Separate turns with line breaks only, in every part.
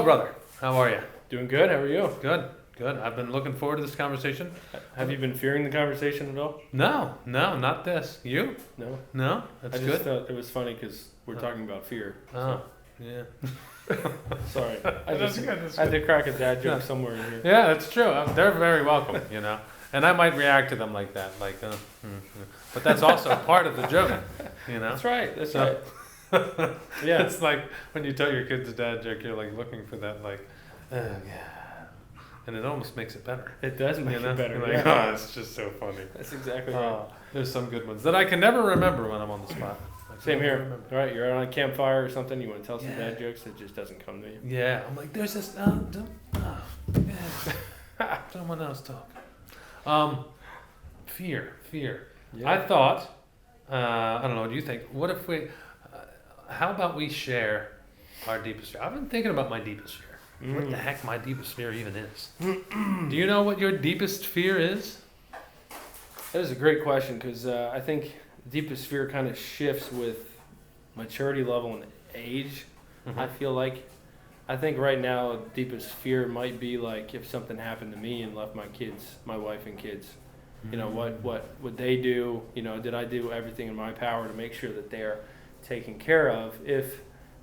brother. How are you?
Doing good. How are you?
Good. Good. I've been looking forward to this conversation.
Have you been fearing the conversation at all?
No, not this. You?
No.
No? That's
I just
good.
thought it was funny because we're talking about fear.
Oh, yeah.
Sorry. I
That's
just
good, that's
I had
good.
to crack a dad joke
Yeah.
somewhere in here.
Yeah, that's true. They're very welcome, And I might react to them like that, but that's also part of the joke,
That's right. That's
So-
right. Yeah.
It's like when you tell your kids a dad joke, you're like looking for that, like, oh yeah, and it almost makes it better.
It does make it better.
You're like,
Yeah.
oh, it's just so funny.
That's exactly right.
Oh, there's some good ones that I can never remember when I'm on the spot. I can
Same
never
here.
remember.
All right, you're on a campfire or something. You want to tell some
Yeah.
dad jokes. It just doesn't come to you.
Yeah, I'm like, there's this. Someone else talk. Fear.
Yeah.
I thought. I don't know. What do you think? What if we? How about we share our deepest fear? I've been thinking about my deepest fear. What the heck my deepest fear even is? Do you know what your deepest fear is?
That is a great question because I think deepest fear kind of shifts with maturity level and age. I feel like. I think right now deepest fear might be like if something happened to me and left my wife and kids. What would they do? Did I do everything in my power to make sure that they're taken care of if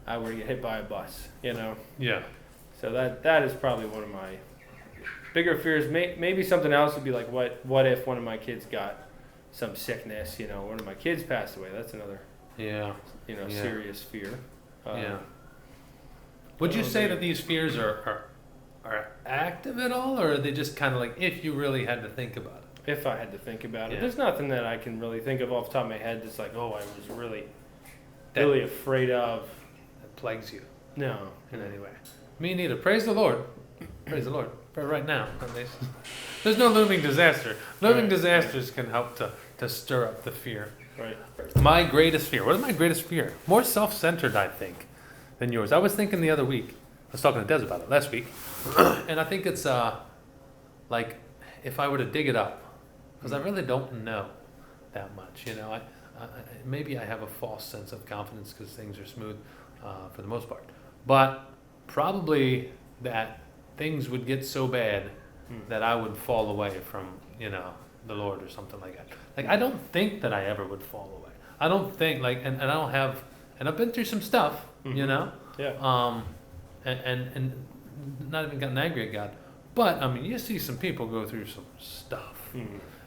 I were to get hit by a bus?
Yeah.
So that is probably one of my bigger fears. Maybe something else would be like what if one of my kids got some sickness? One of my kids passed away. That's another
Yeah.
serious fear.
Yeah. Would you say that these fears are active at all, or are they just kind of like if you really had to think about it?
If I had to think about it,
Yeah.
there's nothing that I can really think of off the top of my head that's like, oh, I was really
That-
afraid of.
That plagues you
No.
in any way. Me neither. Praise the Lord. Praise the Lord. For right now, at least. There's no looming disaster. Looming
Right.
disasters can help to stir up the fear.
Right.
My greatest fear. What is my greatest fear? More self-centered, I think, than yours. I was thinking the other week. I was talking to Des about it last week, and I think it's like if I were to dig it up, because I really don't know that much. I maybe I have a false sense of confidence because things are smooth for the most part, but probably that things would get so bad that I would fall away from the Lord or something like that. Like I don't think that I ever would fall away. I don't think and I don't have, and I've been through some stuff,
Yeah.
and not even gotten angry at God, but I mean you see some people go through some stuff,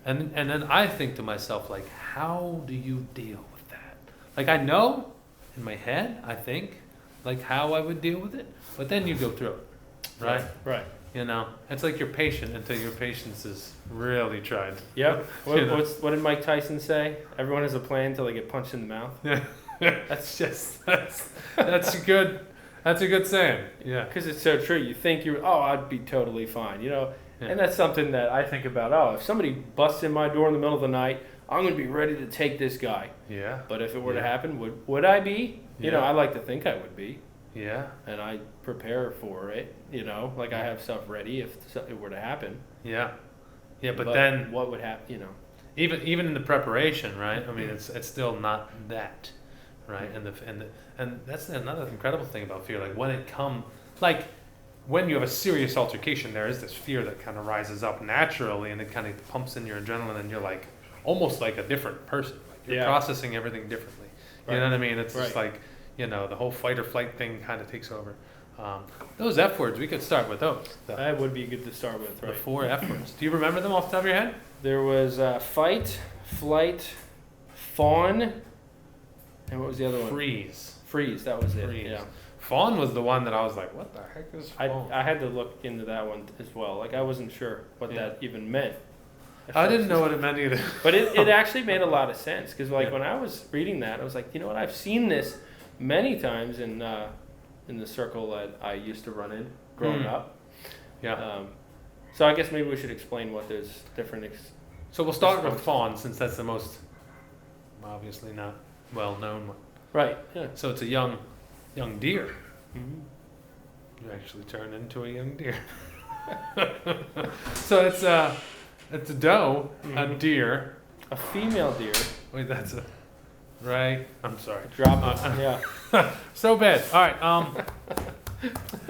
and then I think to myself like, how do you deal with that? Like I know in my head I think like how I would deal with it, but then you go through it, right?
Right.
It's like you're patient until your patience is really tried.
Yep.
You know.
What did Mike Tyson say? Everyone has a plan until they get punched in the mouth.
Yeah. that's a good saying. Yeah.
Because it's so true. You think I'd be totally fine,
Yeah.
And that's something that I think about. Oh, if somebody busts in my door in the middle of the night, I'm going to be ready to take this guy.
Yeah.
But if it were to
Yeah.
happen, would I be?
Yeah.
I like to think I would be.
Yeah.
And I prepare for it, like I have stuff ready if it were to happen.
Yeah. Yeah, but then
what would happen,
even in the preparation, right? I mean, it's still not that, right? And that's another incredible thing about fear. Like when you have a serious altercation, there is this fear that kind of rises up naturally, and it kind of pumps in your adrenaline, and you're like almost like a different person. Like you're processing everything differently. You know what I mean? It's just like the whole fight or flight thing kind of takes over. Those F words, we could start with those.
That would be good to start with,
The
right?
4 F words. Do you remember them off the top of your head?
There was fight, flight, fawn, and what was the other one?
Freeze.
Freeze, that was it.
Freeze.
Yeah.
Fawn was the one that I was like, what the heck is fawn?
I had to look into that one as well. Like I wasn't sure what that even meant.
I didn't know what it meant either.
But it actually made a lot of sense because
Yeah.
when I was reading that, I was like, you know what? I've seen this many times in the circle that I used to run in growing up.
Yeah.
So I guess maybe we should explain what those different.
So we'll start with fawn since that's the most obviously not well known one.
Right. Yeah.
So it's a young deer.
Mm-hmm.
You actually turn into a young deer. So it's a doe, a deer.
A female deer.
Wait, that's a right. I'm sorry.
Drop it. Yeah.
So bad. All right.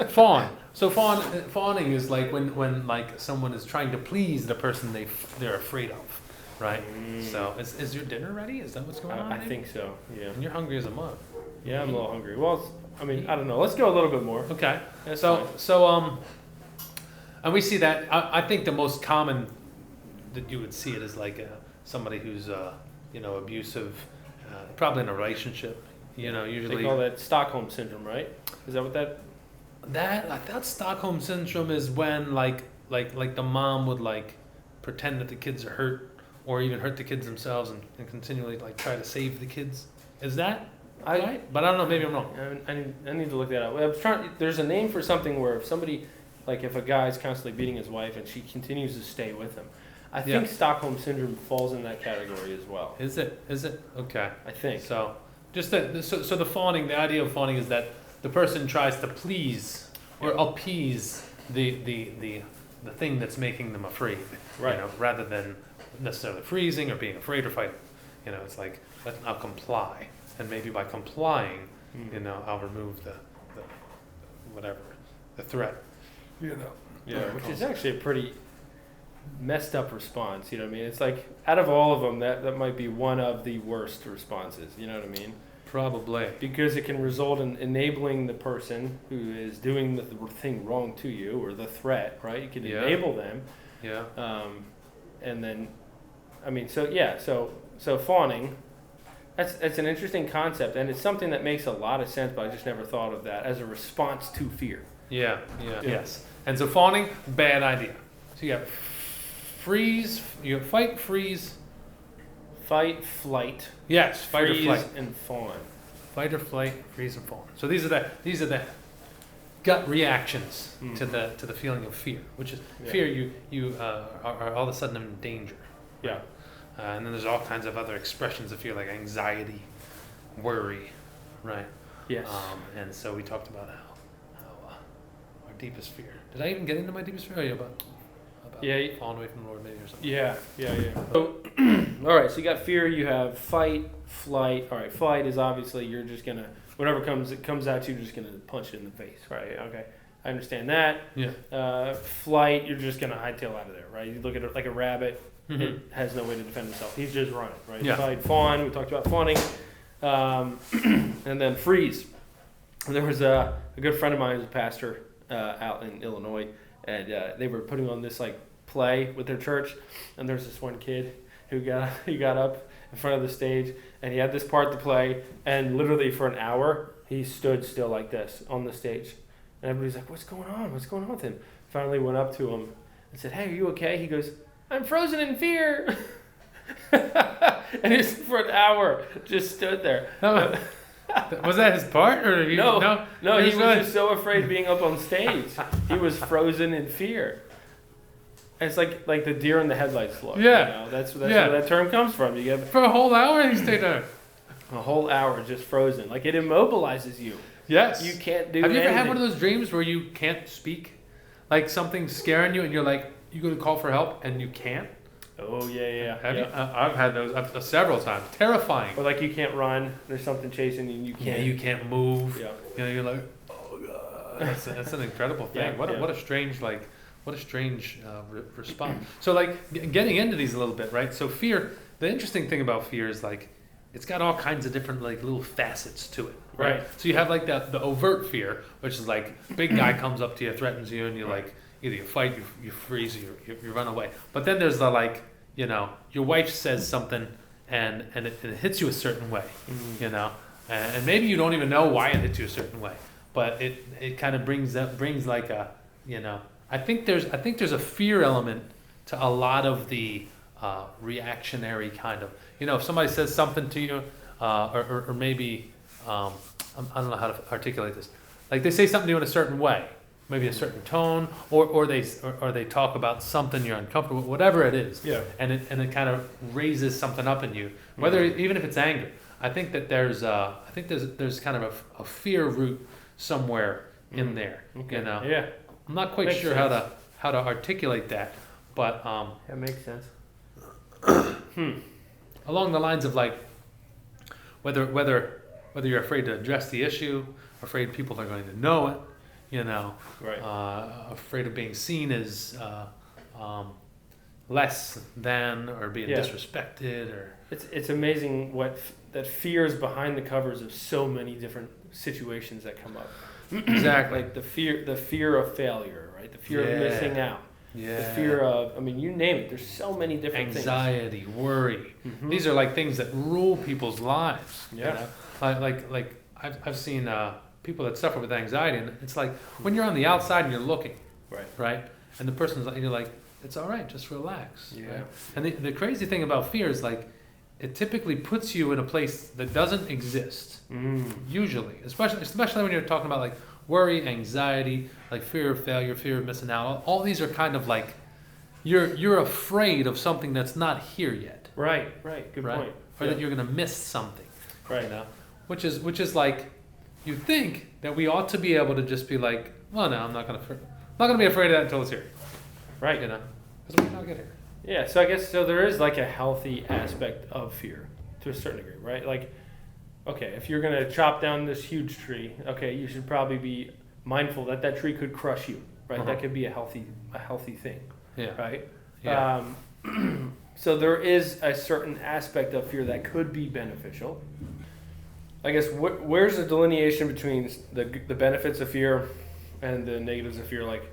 Fawn. So fawning is like when like someone is trying to please the person they're afraid of, right? So is your dinner ready? Is that what's going on?
I think so. Yeah.
And you're hungry as a mug.
Yeah, I'm a little hungry. Well, I mean, I don't know. Let's go a little bit more.
Okay.
That's
So
fine.
so and we see that. I think the most common that you would see it is like somebody who's abusive, probably in a relationship. Usually
They call that Stockholm syndrome, right? Is that what that?
I thought Stockholm syndrome is when like the mom would like pretend that the kids are hurt or even hurt the kids themselves and continually like try to save the kids. Is that right? But I don't know. Maybe I'm wrong.
I need to look that up. There's a name for something where if somebody, like if a guy's constantly beating his wife and she continues to stay with him, I think Stockholm syndrome falls in that category as well.
Is it? Okay.
I think.
So just so the fawning, the idea of fawning is that the person tries to please or appease the thing that's making them afraid,
Right.
Rather than necessarily freezing or being afraid or fighting. It's like I'll comply, and maybe by complying, I'll remove the whatever the threat.
Yeah, which is actually a pretty messed up response. You know what I mean? It's like out of all of them, that might be one of the worst responses. You know what I mean?
Probably.
Because it can result in enabling the person who is doing the thing wrong to you or the threat, right? You can enable them.
Yeah.
And then, I mean, so fawning, that's an interesting concept, and it's something that makes a lot of sense, but I just never thought of that as a response to fear.
Yeah. Yes. And so fawning, bad idea. So you have freeze, you have fight, freeze.
Fight, flight.
Yes, fight
freeze,
or flight.
and fawn.
Fight or flight, freeze and fawn. So these are the gut reactions to the feeling of fear, which is fear. You are all of a sudden in danger.
Yeah.
And then there's all kinds of other expressions of fear like anxiety, worry, right?
Yes.
And so we talked about how our deepest fear. Did I even get into my deepest fear? Or about falling away from the Lord, maybe or something.
Yeah. So, all right. So you got fear. You have fight, flight. All right. Flight is obviously you're just gonna whatever comes at you, you're just gonna punch it in the face, right? Okay. I understand that.
Yeah.
Flight, you're just gonna hightail out of there, right? You look at it like a rabbit.
Mm-hmm.
It has no way to defend himself. He's just running, right?
Yeah.
Fight, fawn. We talked about fawning, and then freeze. There was a good friend of mine who's a pastor out in Illinois, and they were putting on this like play with their church, and there's this one kid who got up in front of the stage, and he had this part to play, and literally for an hour he stood still like this on the stage, and everybody's like, "What's going on? What's going on with him?" Finally went up to him and said, "Hey, are you okay?" He goes, "I'm frozen in fear." And he's for an hour just stood there.
Was that his part, or
No, he was just so afraid of being up on stage. He was frozen in fear. And it's like the deer in the headlights look.
Yeah.
That's where that term comes from. You get
for a whole hour he stayed there.
a whole hour just frozen. Like it immobilizes you.
Yes.
You can't do
Have you ever
anything.
had one of those dreams where you can't speak? Like something's scaring you and you're like, you go to call for help and you can't?
Oh, yeah.
Have you? I've had those several times. Terrifying.
Or like you can't run. There's something chasing you and you can't.
Yeah, you can't move.
Yeah.
You're like, oh God. That's an incredible thing.
Yeah,
What a strange response. So like getting into these a little bit, right? So fear, the interesting thing about fear is like, it's got all kinds of different like little facets to it, right? So you have like the overt fear, which is like big guy comes up to you, threatens you, and you like either you fight, you freeze, or you run away. But then there's the like, your wife says something and it hits you a certain way, and maybe you don't even know why it hits you a certain way, but it kind of brings like a, I think there's a fear element to a lot of the reactionary kind of, if somebody says something to you, or maybe I don't know how to articulate this, like they say something to you in a certain way, maybe a certain tone, or they talk about something you're uncomfortable with, whatever it is, and it kind of raises something up in you, whether even if it's anger. I think that there's kind of a fear root somewhere in there,
Yeah.
I'm not quite
Makes
sure
sense.
how to articulate that, but
That makes sense.
along the lines of like whether you're afraid to address the issue, afraid people are going to know it, you know,
Right.
afraid of being seen as less than or being
Yeah.
disrespected or
It's amazing that fear is behind the covers of so many different situations that come up.
exactly.
Like the fear of failure, right? The fear of missing out.
Yeah.
The fear of, I mean, you name it. There's so many different
anxiety, worry.
things. Mhm.
These are like things that rule people's lives.
Yeah.
You know? Like I've seen people that suffer with anxiety, and it's like when you're on the outside and you're looking,
Right.
right? And the person's like, you're like, it's all right, just relax.
Yeah.
Right? And the crazy thing about fear is like, it typically puts you in a place that doesn't exist. Usually, especially when you're talking about like worry, anxiety, like fear of failure, fear of missing out. All these are kind of like you're afraid of something that's not here yet,
Right. Right. Good
right?
point.
Or
Yeah.
that you're gonna miss something,
Right.
you know? Which is like you think that we ought to be able to just be like, well, no, I'm not gonna be afraid of that until it's here,
Right.
you know? Because we not get here.
Yeah, so I guess there is like a healthy aspect of fear to a certain degree, right? Like, okay, if you're gonna chop down this huge tree, okay, you should probably be mindful that that tree could crush you, right?
Uh-huh.
That could be a healthy thing,
Yeah.
right?
Yeah.
So there is a certain aspect of fear that could be beneficial. I guess where's the delineation between the benefits of fear and the negatives of fear? Like,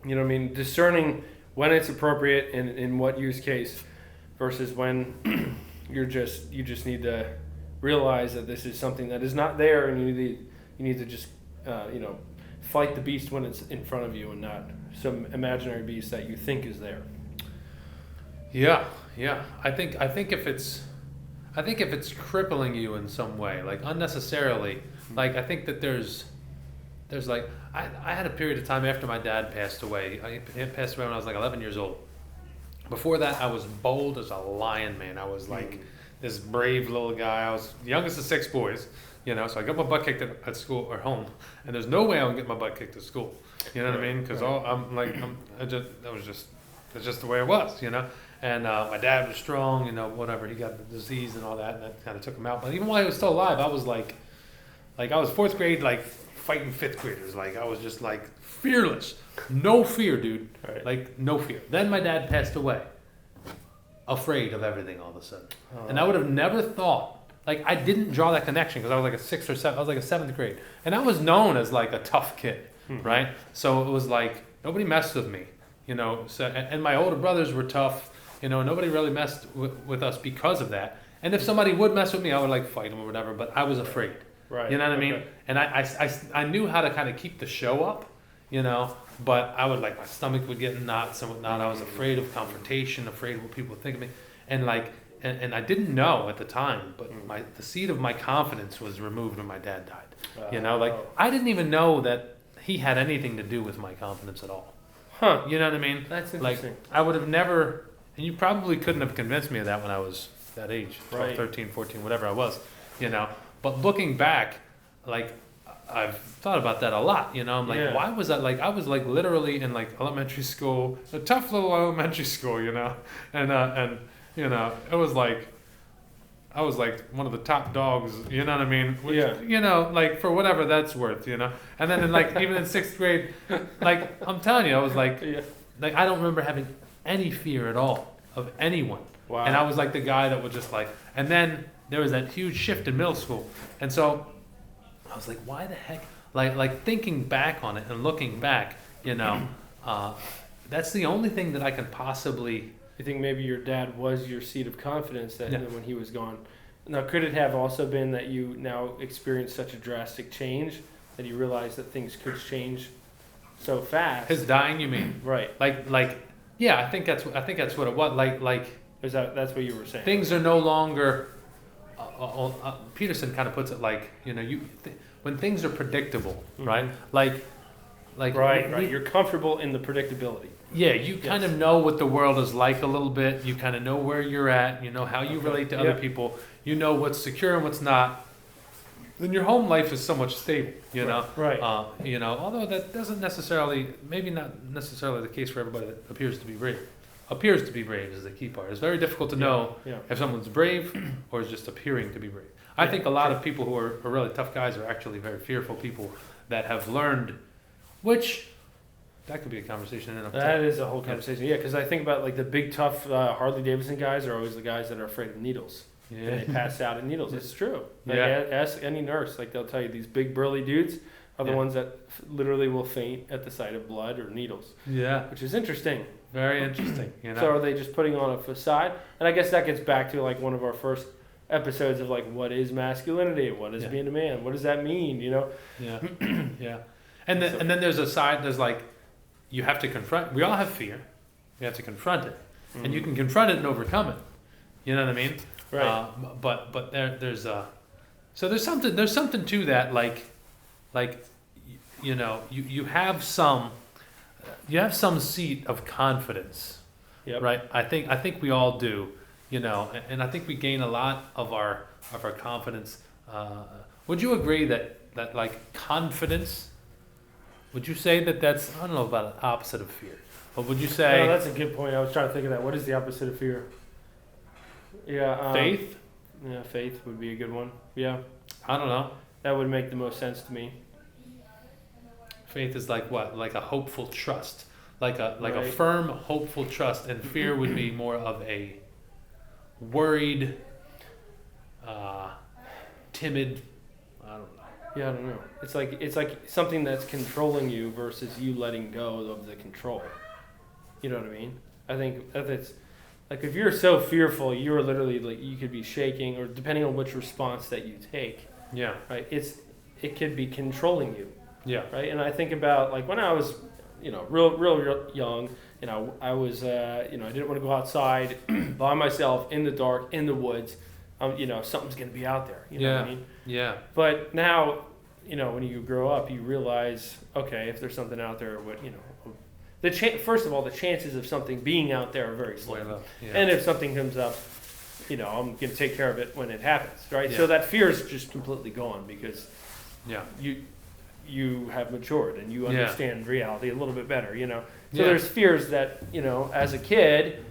you know what I mean? Discerning when it's appropriate and in what use case versus when you just need to realize that this is something that is not there and you need to just fight the beast when it's in front of you and not some imaginary beast that you think is there.
Yeah. I think if it's crippling you in some way, like unnecessarily, like I think that there's like I had a period of time after my dad passed away. He passed away when I was like 11 years old. Before that, I was bold as a lion, man. I was like this brave little guy. I was the youngest of 6 boys, you know. So I got my butt kicked at school or home, and there's no way I would get my butt kicked at school. You know what I mean? Because that's just the way it was, you know. And my dad was strong, you know, whatever. He got the disease and all that, and that kind of took him out. But even while he was still alive, I was like I was 4th grade, like fighting 5th graders. Like I was just like fearless, no fear, dude.
Right.
Like no fear. Then my dad passed away, afraid of everything all of a sudden. And I would have never thought, like I didn't draw that connection because I was like a 6th or 7th. I was like a 7th grade, and I was known as like a tough kid, right? So it was like nobody messed with me, you know. So and my older brothers were tough. You know, nobody really messed with us because of that. And if somebody would mess with me, I would like fight them or whatever. But I was afraid.
Right.
You know what I mean?
Okay.
And I knew how to kind of keep the show up, you know. But I would like my stomach would get in knots and whatnot. I was afraid of confrontation, afraid of what people would think of me, and like and I didn't know at the time. But the seed of my confidence was removed when my dad died. You know, like I didn't even know that he had anything to do with my confidence at all.
Huh.
You know what I mean?
That's
Like
interesting.
I would have never. And you probably couldn't have convinced me of that when I was that age, 12,
Right.
13, 14, whatever I was, you know. But looking back, like, I've thought about that a lot, you know. I'm like,
Yeah.
why was that? Like, I was like literally in like elementary school, a tough little elementary school, you know. And you know, it was like, I was like one of the top dogs, you know what I mean? Which,
Yeah.
you know, like for whatever that's worth, you know. And then in like, even in 6th grade, like, I'm telling you, I was like,
Yeah.
like I don't remember having any fear at all of anyone.
Wow.
And I was like the guy that would just like, and then there was that huge shift in middle school. And so I was like, why the heck? Like thinking back on it and looking back, you know, that's the only thing that I can possibly.
You think maybe your dad was your seed of confidence that
Yeah.
when he was gone. Now, could it have also been that you now experienced such a drastic change that you realized that things could change so fast?
His dying, you mean?
Right.
Like, yeah, I think that's what it was. Like
That's what you were saying.
things are no longer. Peterson kind of puts it like, you know, when things are predictable, right? Like
Right.
we-
You're comfortable in the predictability.
Yeah, you kind of know what the world is like a little bit. You kind of know where you're at. You know how you relate to other
Yep.
people. You know what's secure and what's not. Then your home life is somewhat stable, you know.
Right.
You know, although that doesn't necessarily, maybe not necessarily the case for everybody that appears to be brave. Appears to be brave is the key part. It's very difficult to know
Yeah.
if someone's brave or is just appearing to be brave. I
Yeah,
think a lot of people who are really tough guys are actually very fearful people that have learned which that could be a conversation in and of
That
itself.
is a whole conversation. Yeah, because I think about like the big tough Harley Davidson guys are always the guys that are afraid of needles.
Yeah.
And they pass out in needles. It's true. Like,
Yeah.
ask any nurse. Like they'll tell you these big burly dudes are the
Yeah.
ones that literally will faint at the sight of blood or needles,
Yeah.
which is interesting.
Very interesting. You know.
So are they just putting on a facade? And I guess that gets back to like one of our first episodes of like what is masculinity? What is
Yeah.
being a man? What does that mean? You know?
Yeah. Yeah. And then there's a side. There's like you have to confront. We all have fear. You have to confront it, and you can confront it and overcome it. You know what I mean?
Right.
But there's so there's something to that, like you know, you have some seat of confidence.
Yep.
Right. I think we all do, you know, and I think we gain a lot of our confidence. Would you agree that like confidence, would you say that's, I don't know about an opposite of fear, but would you say
No, that's a good point. I was trying to think of that. What is the opposite of fear? Yeah.
faith?
Yeah, faith would be a good one. Yeah,
I don't know.
that would make the most sense to me.
Faith is like what? Like a hopeful trust. Like a
Right.
firm, hopeful trust, and fear would be more of a worried, timid. I don't know.
Yeah, I don't know. It's like something that's controlling you versus you letting go of the control. You know what I mean? I think that's like if you're so fearful, you're literally like you could be shaking, or depending on which response that you take,
Yeah.
right? It could be controlling you,
Yeah.
right? And I think about like when I was, real young, I was, I didn't want to go outside by myself in the dark in the woods. Something's gonna be out there. You know what I mean?
Yeah.
But now, when you grow up, you realize, okay, if there's something out there, first of all, the chances of something being out there are very slim.
Way low. Yeah.
And if something comes up, I'm going to take care of it when it happens, right?
Yeah.
So that fear is just completely gone because
Yeah.
you have matured and you
Yeah.
understand reality a little bit better, So
Yeah.
there's fears that, as a kid,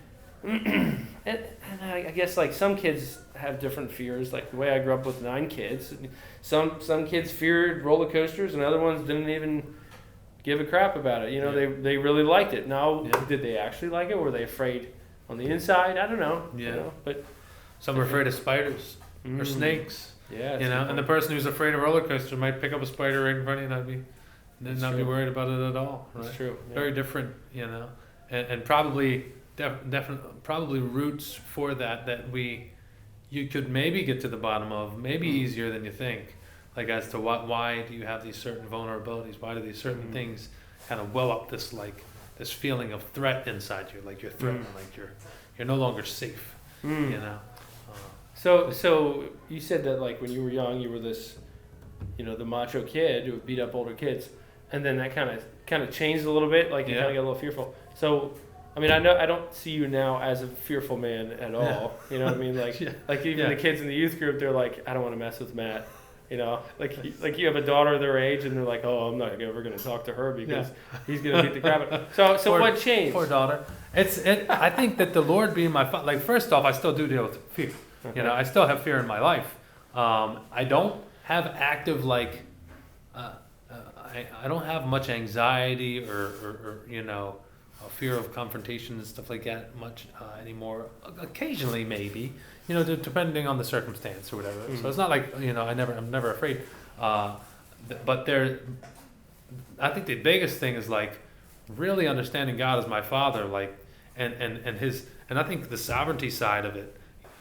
and I guess like some kids have different fears. Like the way I grew up with 9 kids, some kids feared roller coasters and other ones didn't even give a crap about it.
Yeah.
They really liked it. Now,
Yeah.
did they actually like it? Were they afraid on the inside? I don't know.
Yeah.
But
Some are afraid of spiders or snakes.
Yeah.
And the person who's afraid of roller coaster might pick up a spider right in front of you and
That's
not be
true.
worried about it at all. Right?
That's true. Yeah.
Very different, and probably probably roots for that you could maybe get to the bottom of, maybe easier than you think, like as to why do you have these certain vulnerabilities? Why do these certain things kind of well up this feeling of threat inside you, like you're threatened, like you're no longer safe,
So you said that like when you were young, you were this, the macho kid who would beat up older kids, and then that kind of changed a little bit. Like you
Yeah.
kind of got a little fearful. So, I mean, I don't see you now as a fearful man at all. You know what I mean? Like,
Yeah.
like even
Yeah.
the kids in the youth group, they're like, I don't want to mess with Matt. Like you have a daughter their age, and they're like, oh, I'm not ever going to talk to her because he's going to beat the crap out of her. So what changed?
Poor daughter. I think that the Lord being my father, like first off, I still do deal with fear.
Okay.
I still have fear in my life. I don't have active I don't have much anxiety or a fear of confrontation and stuff like that much anymore. Occasionally, maybe, depending on the circumstance or whatever. So it's not like I'm never afraid. But I think the biggest thing is like really understanding God as my Father, like and I think the sovereignty side of it.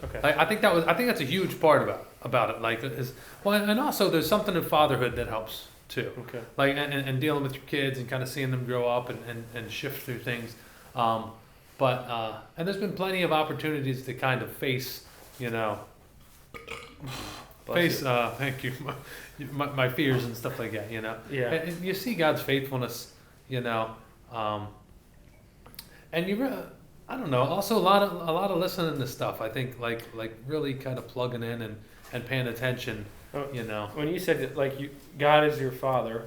Okay.
I think that's a huge part about it. Like and also there's something in fatherhood that helps too.
Okay.
Like and dealing with your kids and kind of seeing them grow up and shift through things. But there's been plenty of opportunities to kind of face, thank you, my fears and stuff like that,
Yeah.
And you see God's faithfulness, and I don't know. Also, a lot of listening to stuff. I think like really kind of plugging in and paying attention.
When you said that, like God is your father,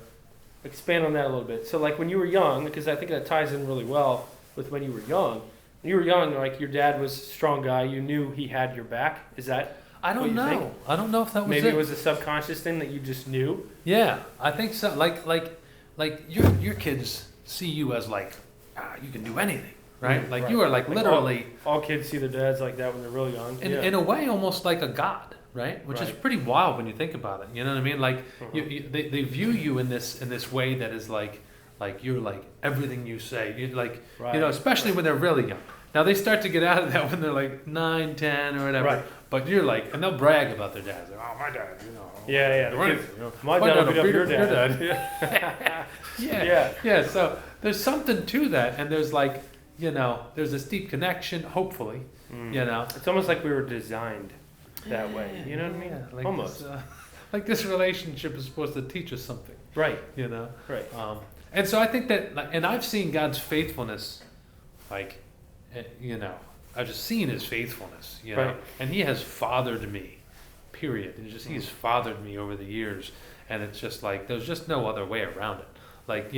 expand on that a little bit. So like when you were young, because I think that ties in really well with when you were young. When you were young, like your dad was a strong guy. You knew he had your back. Is that?
I don't
what you
know.
think?
I don't know if that was
Maybe
it.
it was a subconscious thing that you just knew.
Yeah, I think so. Like like your kids see you as like, you can do anything, right? Like you are like literally.
All kids see their dads like that when they're really young.
In a way, almost like a god, right? Which is pretty wild when you think about it. You know what I mean? Like they view you in this way that is like you're like everything you say. You like especially when they're really young. Now they start to get out of that when they're like 9, 10 or whatever. Right. But you're like, and they'll brag about their dads. Like, oh, my dad,
My dad will beat up your dad.
Yeah. So there's something to that, and there's like, there's this deep connection. Hopefully,
it's almost like we were designed that way. You know what I mean?
Like
almost.
Like this relationship is supposed to teach us something.
Right.
Right. And so I think that, and I've seen God's faithfulness, like. I've just seen his faithfulness, and he has fathered me, period. He's fathered me over the years, and it's just like, there's just no other way around it. Like,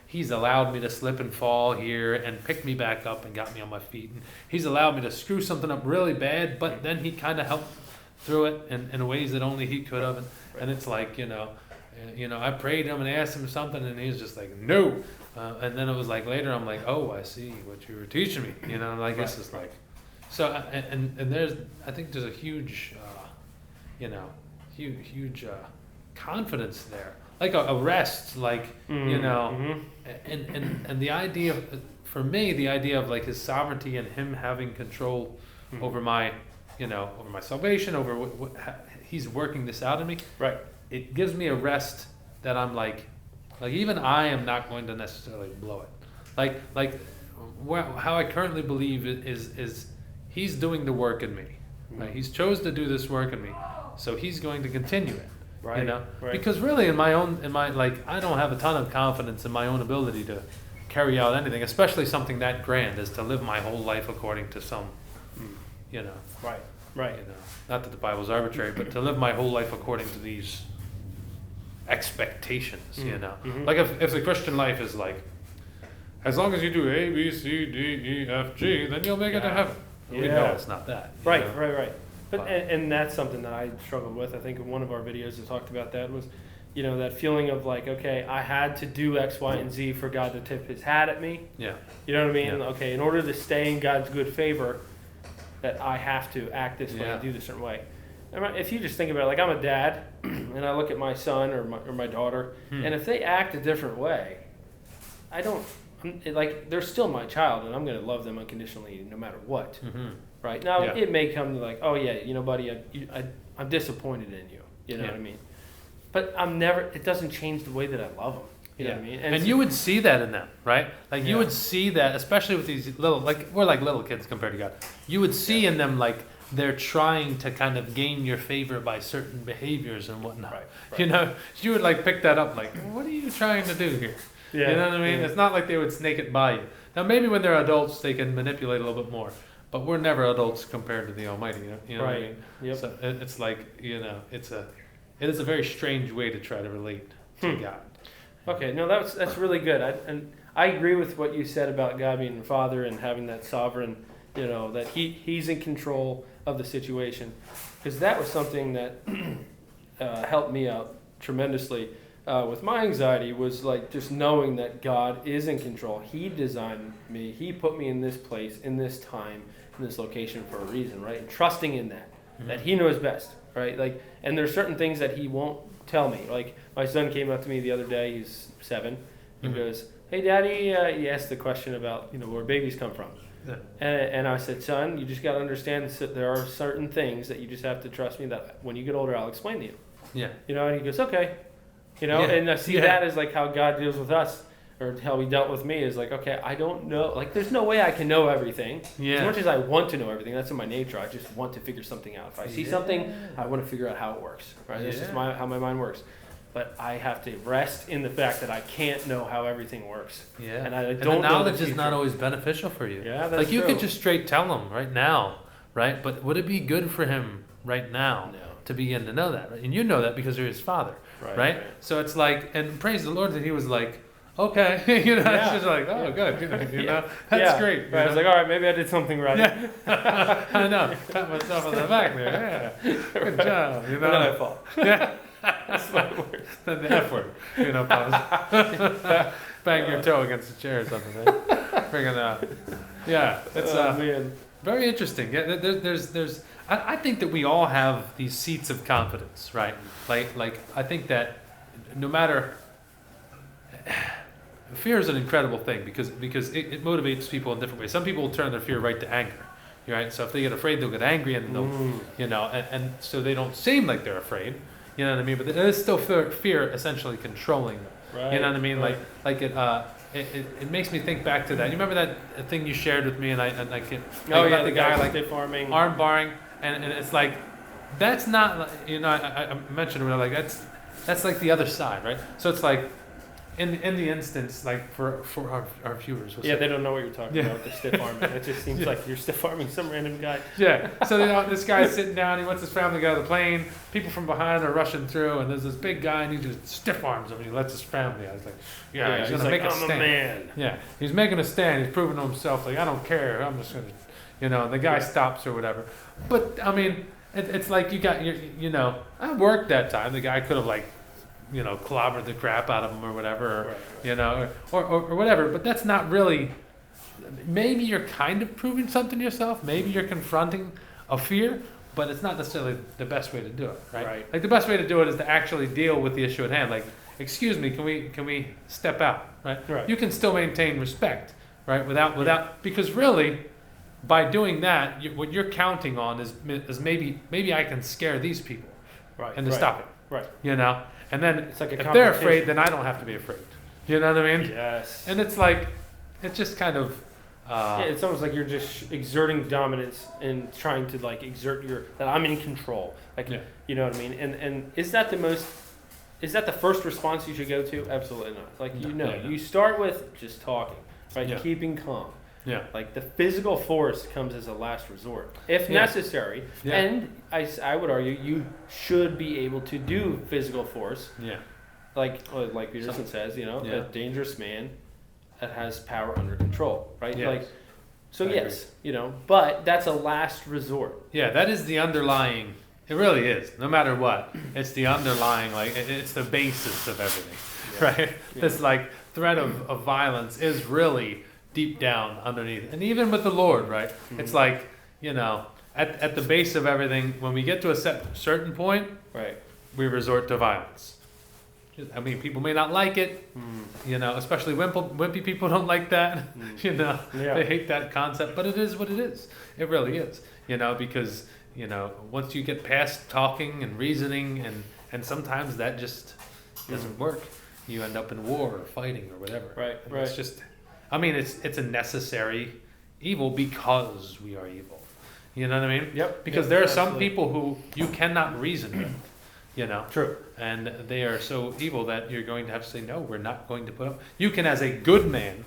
he's allowed me to slip and fall here and pick me back up and got me on my feet. And he's allowed me to screw something up really bad, but then he kind of helped through it in ways that only he could have. And it's like, I prayed him and asked him something, and he was just like, no. And then it was like later, I'm like, oh, I see what you were teaching me. Like this is like, so and I think there's a huge, huge confidence there, like a rest, like and the idea of, for me, the idea of like his sovereignty and him having control over my, over my salvation, over what he's working this out in me.
Right.
It gives me a rest that I'm like even I am not going to necessarily blow it. How I currently believe is he's doing the work in me. Right? He's chose to do this work in me, so he's going to continue it.
Right. Right.
Because really, I don't have a ton of confidence in my own ability to carry out anything, especially something that grand as to live my whole life according to some,
Right. Right.
Not that the Bible's arbitrary, but to live my whole life according to these expectations, like if the Christian life is like, as long as you do A, B, C, D, E, F, G, then you'll make it to heaven. We know it's not that.
Right. But and that's something that I struggled with. I think in one of our videos that talked about that was, that feeling of like, okay, I had to do X, Y, and Z for God to tip his hat at me.
Yeah.
You know what I mean?
Yeah.
Okay, in order to stay in God's good favor, that I have to act this way and do this certain way. If you just think about it, like I'm a dad, and I look at my son or my daughter, and if they act a different way, they're still my child, and I'm going to love them unconditionally no matter what. Right? Now, it may come to like, oh yeah, buddy, I'm disappointed in you. You know what I mean? But it doesn't change the way that I love them. You know what I mean?
And you would see that in them, right? Like you would see that, especially with these little, like we're like little kids compared to God. You would see in them like, they're trying to kind of gain your favor by certain behaviors and whatnot. Right. You would like pick that up like, what are you trying to do here? Yeah. You know what I mean? Yeah. It's not like they would snake it by you. Now maybe when they're adults they can manipulate a little bit more, but we're never adults compared to the Almighty. You know what I mean?
Yep.
So it's like, it is a very strange way to try to relate to God.
Okay, no, that's really good. I agree with what you said about God being the Father and having that sovereign, that he's in control of the situation, because that was something that helped me out tremendously with my anxiety, was like just knowing that God is in control. He designed me. He put me in this place, in this time, in this location for a reason, right? And trusting in that he knows best, right? Like, and there's certain things that he won't tell me. Like my son came up to me the other day. He's 7. He goes, "Hey, Daddy," he asked the question about where babies come from. Yeah. And I said, "Son, you just got to understand that there are certain things that you just have to trust me that when you get older, I'll explain to you." Yeah. And he goes, "Okay." And I see that as like how God deals with us, or how he dealt with me, is like, okay, I don't know. Like, there's no way I can know everything. Yeah. As much as I want to know everything, that's in my nature. I just want to figure something out. If I see something, I want to figure out how it works. Right? This is how my mind works. But I have to rest in the fact that I can't know how everything works. Yeah. And I don't know.
And the knowledge is not always beneficial for you.
Yeah, that's
like you could just straight tell him right now, right? But would it be good for him right now to begin to know that? Right? And you know that because you're his father, right? So it's like, and praise the Lord that he was like, okay, it's just like, oh, good, that's great.
Right. I was like, all right, maybe I did something right.
Yeah. I know, pat myself on the back there. Yeah, good job.
Not my fault.
Yeah.
That's my word.
Then the F word. You know, pause. Bang your toe against the chair or something. Right? Friggin' yeah, it's
man.
very interesting. Yeah, there's. I think that we all have these seats of confidence, right? Like I think that no matter. Fear is an incredible thing because it motivates people in different ways. Some people will turn their fear right to anger, right? So if they get afraid, they'll get angry and they'll, you know, and so they don't seem like they're afraid, you know what I mean? But there is still fear essentially controlling them,
Right.
you know what I mean?
Right.
Like it makes me think back to that. You remember that thing you shared with me, and I can't.
Oh
about
yeah,
the guy like
stiff arming.
arm barring, and it's like that's not like, you know, I mentioned it, like that's like the other side, right? So it's like. In the instance, like for our viewers,
Yeah, they don't know what you're talking
Yeah.
about, the stiff arming. It just seems
Yeah.
like you're stiff arming some random guy.
yeah. So this guy's sitting down. He wants his family to get out of the plane. People from behind are rushing through, and there's this big guy, and he just stiff arms him. And he lets his family out. I was like, yeah, he's gonna
like,
make a
I'm
stand.
a man.
Yeah, he's making a stand. He's proving to himself, like I don't care. I'm just gonna, you know. And the guy stops or whatever. But I mean, it's like you got you know. I worked that time. The guy could have like. You know, clobbered the crap out of him or whatever, or,
Right.
you know, or whatever. But that's not really. Maybe you're kind of proving something to yourself. Maybe you're confronting a fear, but it's not necessarily the best way to do it, right?
Right.
Like the best way to do it is to actually deal with the issue at hand. Like, excuse me, can we step out, right?
Right.
You can still maintain respect, right? Without because really, by doing that, what you're counting on is maybe I can scare these people,
Right.
and to
right.
stop it,
Right.
you know. And then
It's like a
if they're
competition.
afraid, then I don't have to be afraid. You know what I mean?
Yes.
And it's like, it's just kind of.
Yeah, it's almost like you're just exerting dominance and trying to like exert that I'm in control. Like,
Yeah.
you know what I mean? And is that the first response you should go to? Absolutely not. Like,
No.
you start with just talking, right?
Yeah.
Keeping calm.
Yeah.
Like the physical force comes as a last resort, if
Yeah.
necessary.
Yeah.
And I would argue you should be able to do physical force,
Yeah.
like Peterson says, you know,
Yeah.
a dangerous man that has power under control, right?
Yes.
Like, so
I
yes, you know, but that's a last resort.
Yeah, that is the underlying. It really is. No matter what, it's the underlying. Like it's the basis of everything,
Yeah.
right?
Yeah.
This like threat of violence is really deep down underneath, and even with the Lord, right?
Mm-hmm.
It's like you know, at the base of everything, when we get to a certain point,
Right.
we resort to violence. I mean, people may not like it, you know, especially wimpy people don't like that, you know,
Yeah.
they hate that concept, but it is what it is. It really is, you know, because, you know, once you get past talking and reasoning and sometimes that just doesn't work, you end up in war or fighting or whatever.
Right,
And
right.
It's just, I mean, it's a necessary evil because we are evil. You know what I mean?
Yep.
Because
Yep,
there are some
absolutely.
people who you cannot reason with, you know.
True.
And they are so evil that you're going to have to say, no, we're not going to put up. You can, as a good man,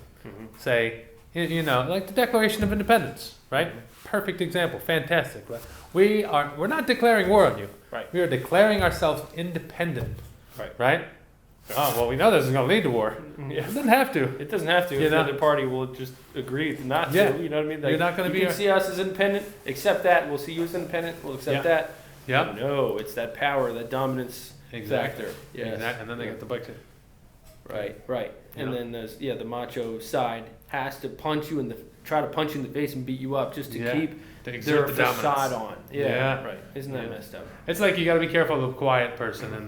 say, you know, like the Declaration of Independence, right? Perfect example, fantastic. Right? We're not declaring war on you.
Right.
We are declaring ourselves independent,
Right.
right? Oh, well, we know this is going to lead to war.
Yeah.
It doesn't have to.
It doesn't have to.
You
If
know?
the other party will just agree not
Yeah.
to. You know what I mean? Like,
You're not gonna
you
be
can
a-
see us as independent. Accept that. We'll see you as independent. We'll accept
Yeah.
that.
Yeah,
No, it's that power, that dominance
exactly.
factor. Yes.
Exactly. And then they
Yeah.
get the bike too.
Right. Right. And
Yeah.
then there's the macho side has to punch you try to punch you in the face and beat you up just to
Yeah.
keep
To
their
exert the
facade
dominance.
on. Yeah.
Yeah.
Right. Isn't that
Yeah.
messed up?
It's like you got to be careful of the quiet person in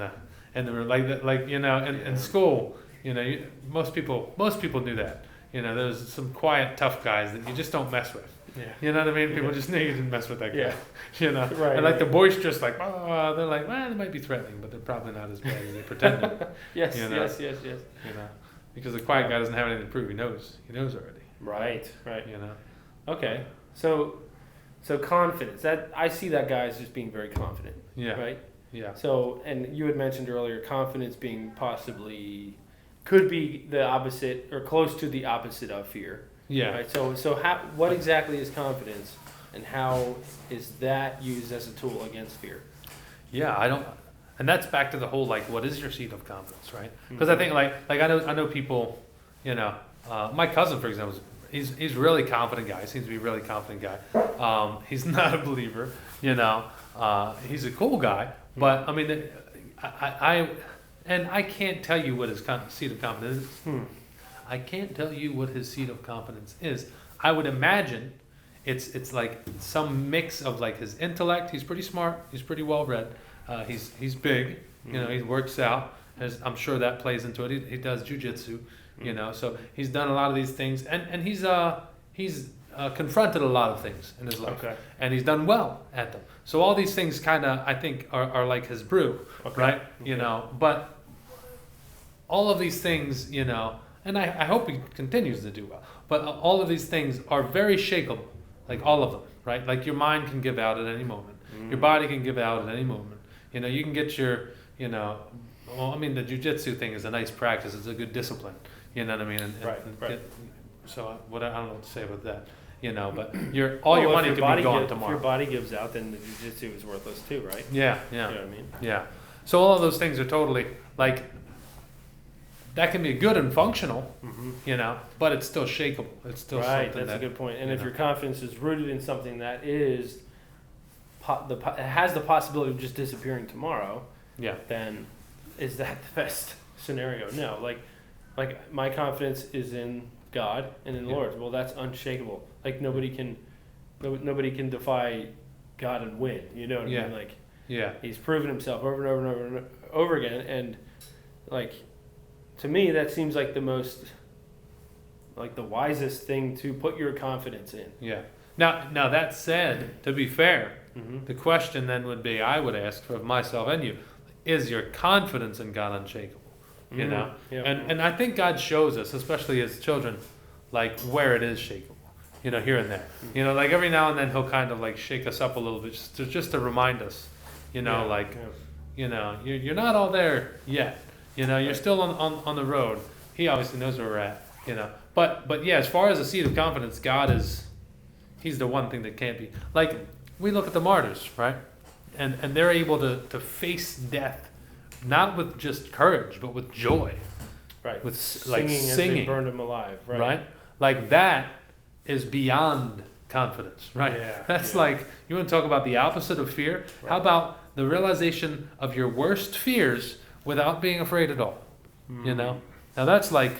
the room. Like you know, in
Yeah.
school, you know, most people knew that. You know, there's some quiet, tough guys that you just don't mess with.
Yeah.
You know what I mean? People
Yeah.
just know you didn't mess with that guy.
Yeah.
You know,
Right,
and like the
right.
boisterous, like, oh, they're like, well, they might be threatening, but they're probably not as bad as they pretend.
Yes.
You know.
Yes. Yes. Yes.
You know, because the quiet guy doesn't have anything to prove. He knows already.
Right. Right.
You know.
Okay. So confidence. That I see that guy as just being very confident.
Yeah.
Right.
Yeah.
So, and you had mentioned earlier, confidence being possibly could be the opposite or close to the opposite of fear.
Yeah.
Right. So what exactly is confidence, and how is that used as a tool against fear?
Yeah, I don't, and that's back to the whole like, what is your seat of confidence, right? Because I think like I know people, you know, my cousin for example, he's really confident guy. Seems to be a really confident guy. He's not a believer, you know. He's a cool guy, but I mean, and I can't tell you what his seat of confidence is. I can't tell you what his seat of confidence is. I would imagine it's like some mix of like his intellect. He's pretty smart. He's pretty well read. He's big. You know, he works out. I'm sure that plays into it. He does jujitsu. You know, so he's done a lot of these things, and he's confronted a lot of things in his life, and he's done well at them. So all these things kind of, I think, are like his brew, right? You know, but all of these things, you know, and I hope he continues to do well, but all of these things are very shakeable, like all of them, right? Like your mind can give out at any moment. Your body can give out at any moment. You know, you can get your, you know, well, I mean, the jujitsu thing is a nice practice. It's a good discipline. You know what I mean? And so I don't know what to say about that. You know, but your money could be gone tomorrow.
If your body gives out, then the jiu-jitsu is worthless too, right?
Yeah.
You know what I mean?
Yeah. So all of those things are totally like that can be good and functional, you know, but it's still shakeable. It's still
right.
Something
That's a good point. And if your confidence is rooted in something that is has the possibility of just disappearing tomorrow, then is that the best scenario? No, like my confidence is in God and in the Lord. Well, that's unshakable. Like nobody can defy God and win. You know what I mean? Like he's proven himself over and over and over and over again. And like to me, that seems like the most, like the wisest thing to put your confidence in.
Yeah. Now that said, to be fair, the question then would be, I would ask for myself and you, is your confidence in God unshakable? You know, and I think God shows us, especially as children, like where it is shakeable. You know, here and there. You know, like every now and then He'll kind of like shake us up a little bit, just to remind us. You know, you know, you're not all there yet. You know, you're still on the road. He obviously knows where we're at. You know, but yeah, as far as a seat of confidence, God is, He's the one thing that can't be. Like we look at the martyrs, right? And they're able to face death. Not with just courage, but with joy.
Right.
With
singing as they burned him alive.
Right. Like that is beyond confidence. Right.
Yeah.
That's like, you want to talk about the opposite of fear? Right. How about the realization of your worst fears without being afraid at all? You know? Now that's like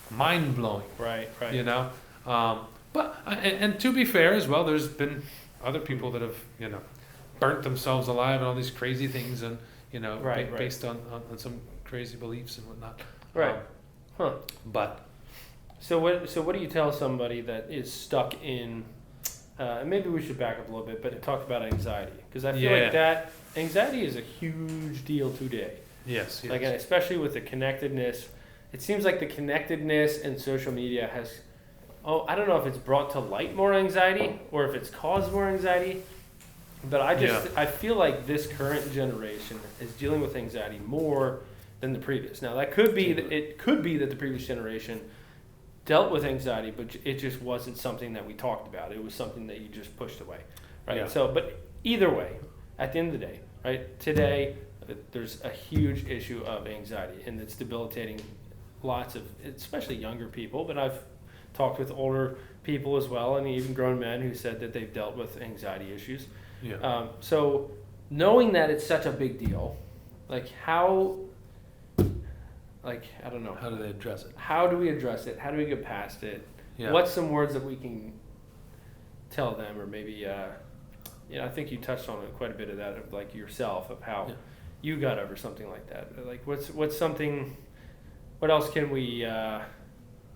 mind blowing.
Right.
You know? But and to be fair as well, there's been other people that have, you know, burnt themselves alive and all these crazy things, and you know, based on some crazy beliefs and whatnot.
Right.
But
so what do you tell somebody that is stuck in? And maybe we should back up a little bit, but talk about anxiety, because I feel like that anxiety is a huge deal today.
Yes.
Like, and especially with the connectedness, it seems like the connectedness and social media has. I don't know if it's brought to light more anxiety or if it's caused more anxiety. But I feel like this current generation is dealing with anxiety more than the previous. Now that could be it could be that the previous generation dealt with anxiety, but it just wasn't something that we talked about. It was something that you just pushed away, right?
Yeah.
So, but either way, at the end of the day, right? Today, there's a huge issue of anxiety, and it's debilitating lots of, especially younger people. But I've talked with older people as well, and even grown men who said that they've dealt with anxiety issues.
Yeah.
So knowing that it's such a big deal, like how, like, I don't know.
How do they address it?
How do we address it? How do we get past it?
Yeah.
What's some words that we can tell them, or maybe, I think you touched on it, quite a bit of that, of like yourself, of how you got over something like that. Like what's something, what else can we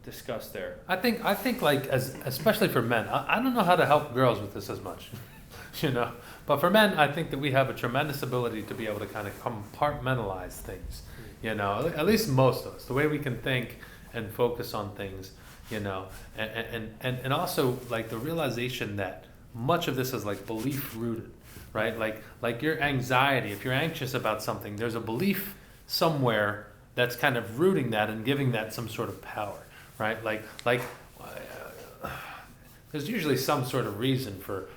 discuss there?
I think like, especially for men, I don't know how to help girls with this as much. You know, but for men, I think that we have a tremendous ability to be able to kind of compartmentalize things. You know, at least most of us, the way we can think and focus on things. You know, and also like the realization that much of this is like belief rooted, right? Like your anxiety, if you're anxious about something, there's a belief somewhere that's kind of rooting that and giving that some sort of power, right? Like there's usually some sort of reason for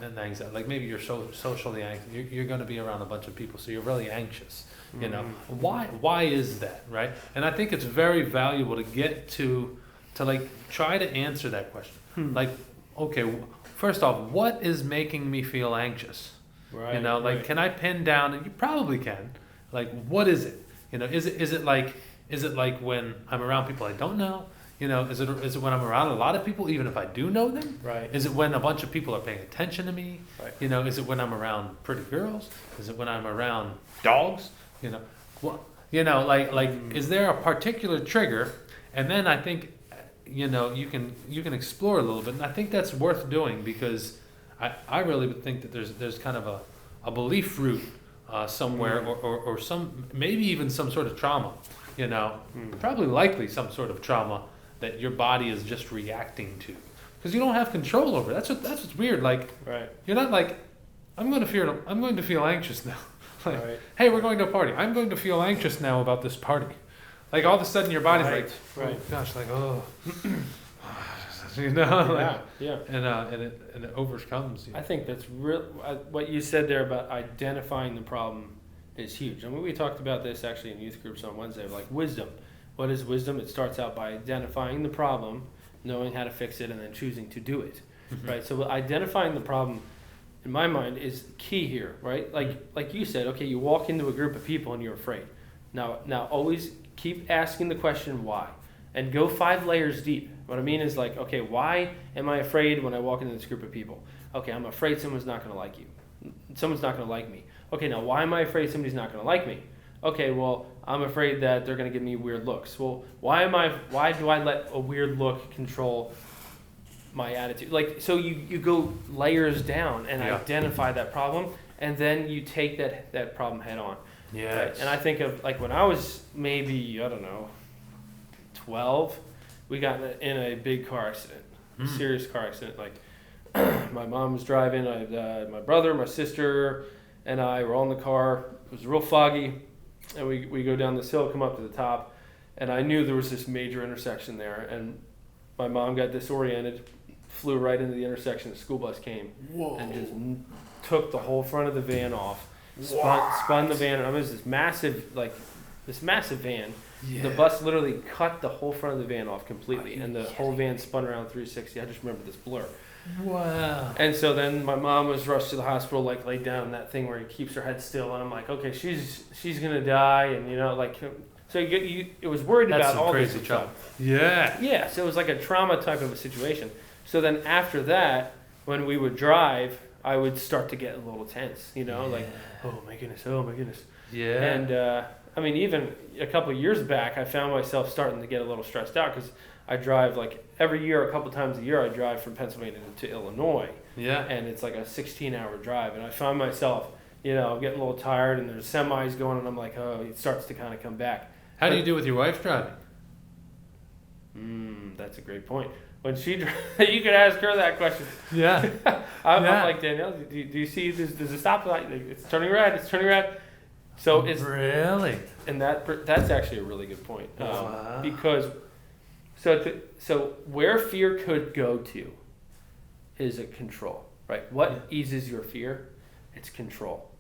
an anxiety. Like maybe you're socially anxious. You're going to be around a bunch of people, so you're really anxious. You know, why is that, right? And I think it's very valuable to get to like try to answer that question. Like, okay, first off, what is making me feel anxious?
Right.
You know, like,
right.
can I pin down, and you probably can, like, what is it? You know, is it like when I'm around people I don't know? You know, is it when I'm around a lot of people, even if I do know them?
Right.
Is it when a bunch of people are paying attention to me?
Right.
You know, is it when I'm around pretty girls? Is it when I'm around dogs? You know, well, you know, like, is there a particular trigger? And then I think, you know, you can explore a little bit, and I think that's worth doing, because I really would think that there's kind of a belief root somewhere, or some, maybe even some sort of trauma, you know, probably likely some sort of trauma that your body is just reacting to, because you don't have control over it. That's what's weird. Like,
Right.
you're not like, I'm going to feel anxious now. Like,
Right.
hey, we're going to a party. I'm going to feel anxious now about this party. Like, all of a sudden your body's
Right,
like,
right.
oh gosh, like, oh, you know, like,
Yeah.
and it overcomes you.
I think that's real. What you said there about identifying the problem is huge. I mean, we talked about this actually in youth groups on Wednesday. Like wisdom. What is wisdom? It starts out by identifying the problem, knowing how to fix it, and then choosing to do it. Right. So identifying the problem, in my mind, is key here. Right. Like you said. Okay, you walk into a group of people and you're afraid. Now always keep asking the question why, and go 5 layers deep. What I mean is, like, okay, why am I afraid when I walk into this group of people? Okay, I'm afraid someone's not going to like you. Someone's not going to like me. Okay, now why am I afraid somebody's not going to like me? Okay, well, I'm afraid that they're going to give me weird looks. Well, why do I let a weird look control my attitude? Like, so you go layers down and identify that problem, and then you take that problem head on.
Yeah.
Right? And I think of, like, when I was maybe, I don't know, 12, we got in a big car accident, serious car accident. Like, my mom was driving, my brother, my sister, and I were all in the car. It was real foggy, and we go down this hill, come up to the top, and I knew there was this major intersection there, and my mom got disoriented, flew right into the intersection. The school bus came.
Whoa.
And just took the whole front of the van off, spun the van. I mean, it was this massive van.
Yeah.
The bus literally cut the whole front of the van off completely, and the whole van spun around 360. I just remember this blur.
Wow.
And so then my mom was rushed to the hospital, like laid down in that thing where he keeps her head still, and I'm like, okay, she's gonna die, and you know, like, so it was worried
That's
about
some
all
crazy
this
trauma.
stuff.
Yeah.
Yeah, so it was like a trauma type of a situation. So then after that, when we would drive, I would start to get a little tense, you know, like, oh my goodness.
Yeah.
And I mean, even a couple of years back, I found myself starting to get a little stressed out, because I drive, like, every year, a couple times a year, I drive from Pennsylvania to Illinois.
Yeah.
And it's like a 16-hour drive. And I find myself, you know, getting a little tired, and there's semis going, and I'm like, oh, it starts to kind of come back.
How do you do with your wife driving?
That's a great point. When she, you could ask her that question.
Yeah.
I'm like, Danielle, do you see this? There's a stoplight. It's turning red. It's turning red. So it's
really,
and that's actually a really good point.
Wow.
Because so where fear could go to is a control, right? What eases your fear? It's control.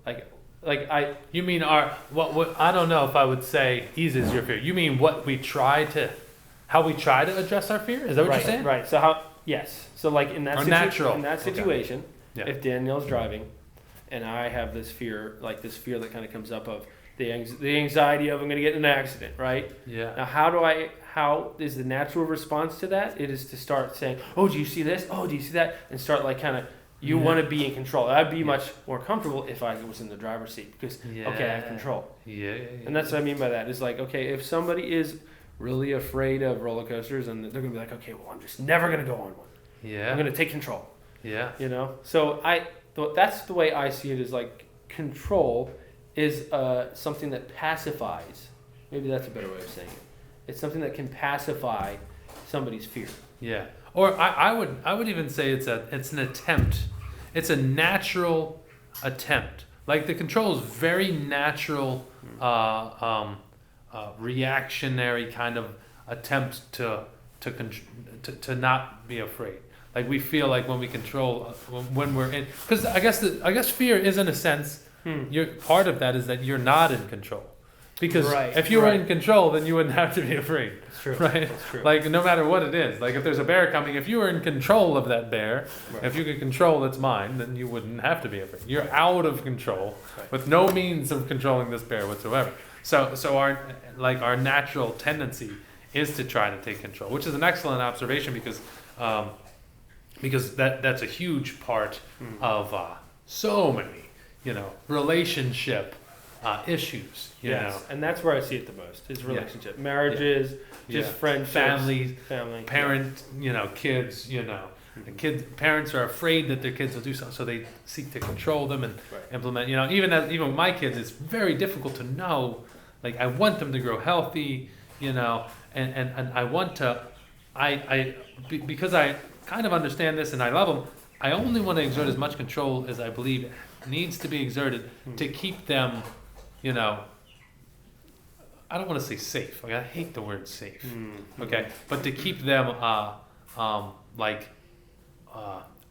You mean what I don't know if I would say eases your fear. You mean how we try to address our fear? Is that what
right,
you're saying?
Right. So yes. So like in that situation,
Okay.
if Danielle's driving, and I have this fear, that kind of comes up of the anxiety of I'm going to get in an accident, right?
Yeah.
Now, how is the natural response to that? It is to start saying, oh, do you see this? Oh, do you see that? And start like kind of, you want to be in control. I'd be much more comfortable if I was in the driver's seat, because, okay, I have control.
Yeah.
And that's what I mean by that. It's like, okay, if somebody is really afraid of roller coasters, and they're going to be like, okay, well, I'm just never going to go on one.
Yeah.
I'm going to take control.
Yeah.
You know? So that's the way I see it, is like control is something that pacifies. Maybe that's a better way of saying it. It's something that can pacify somebody's fear.
Yeah. Or I would even say it's an attempt. It's a natural attempt. Like the control is very natural, reactionary kind of attempt to not be afraid. Like we feel like when we control, when we're in, because I guess fear is in a sense, you're part of that is that you're not in control. Because
Right,
if you were
right.
in control, then you wouldn't have to be afraid.
That's true.
Right?
That's true.
Like no matter what it is, like if there's a bear coming, if you were in control of that bear,
Right.
if you could control its mind, then you wouldn't have to be afraid. You're out of control
Right.
with no means of controlling this bear whatsoever. So our natural tendency is to try to take control, which is an excellent observation because that's a huge part of so many relationship issues. You
Yes,
know,
and that's where I see it the most is relationship, marriages, just
Yeah.
friendships,
families,
family,
parent, kids, the parents are afraid that their kids will do something, so they seek to control them and
Right.
implement. Even with my kids, it's very difficult to know. Like I want them to grow healthy, and I want to, because I kind of understand this and I love them. I only want to exert as much control as I believe needs to be exerted to keep them, I don't want to say safe. Like, I hate the word safe. Okay, but to keep them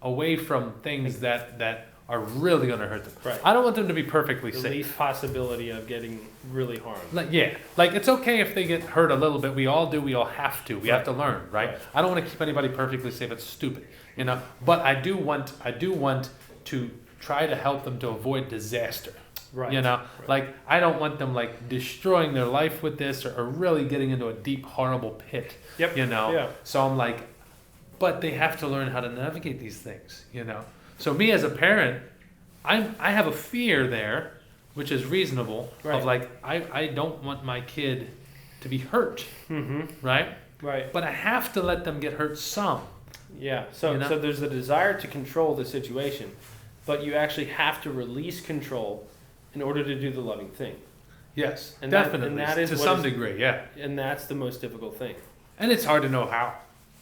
away from things that are really going to hurt them.
Right.
I don't want them to be perfectly
the
safe.
least possibility of getting really harmed.
Like it's okay if they get hurt a little bit. We all do. We all have to. We have to learn, right?
Right.
I don't want to keep anybody perfectly safe. It's stupid, But I do want to try to help them to avoid disaster.
Right.
Like I don't want them like destroying their life with this or really getting into a deep, horrible pit.
Yep. Yeah.
So I'm like, but they have to learn how to navigate these things. So me as a parent, I have a fear there, which is reasonable.
Right.
Of like I don't want my kid to be hurt, right?
Right.
But I have to let them get hurt some.
Yeah. So
You know?
so there's a desire to control the situation, but you actually have to release control in order to do the loving thing.
Yes,
And
definitely.
that is
to
what
some
is-
degree, yeah.
And that's the most difficult thing.
And it's hard to know how.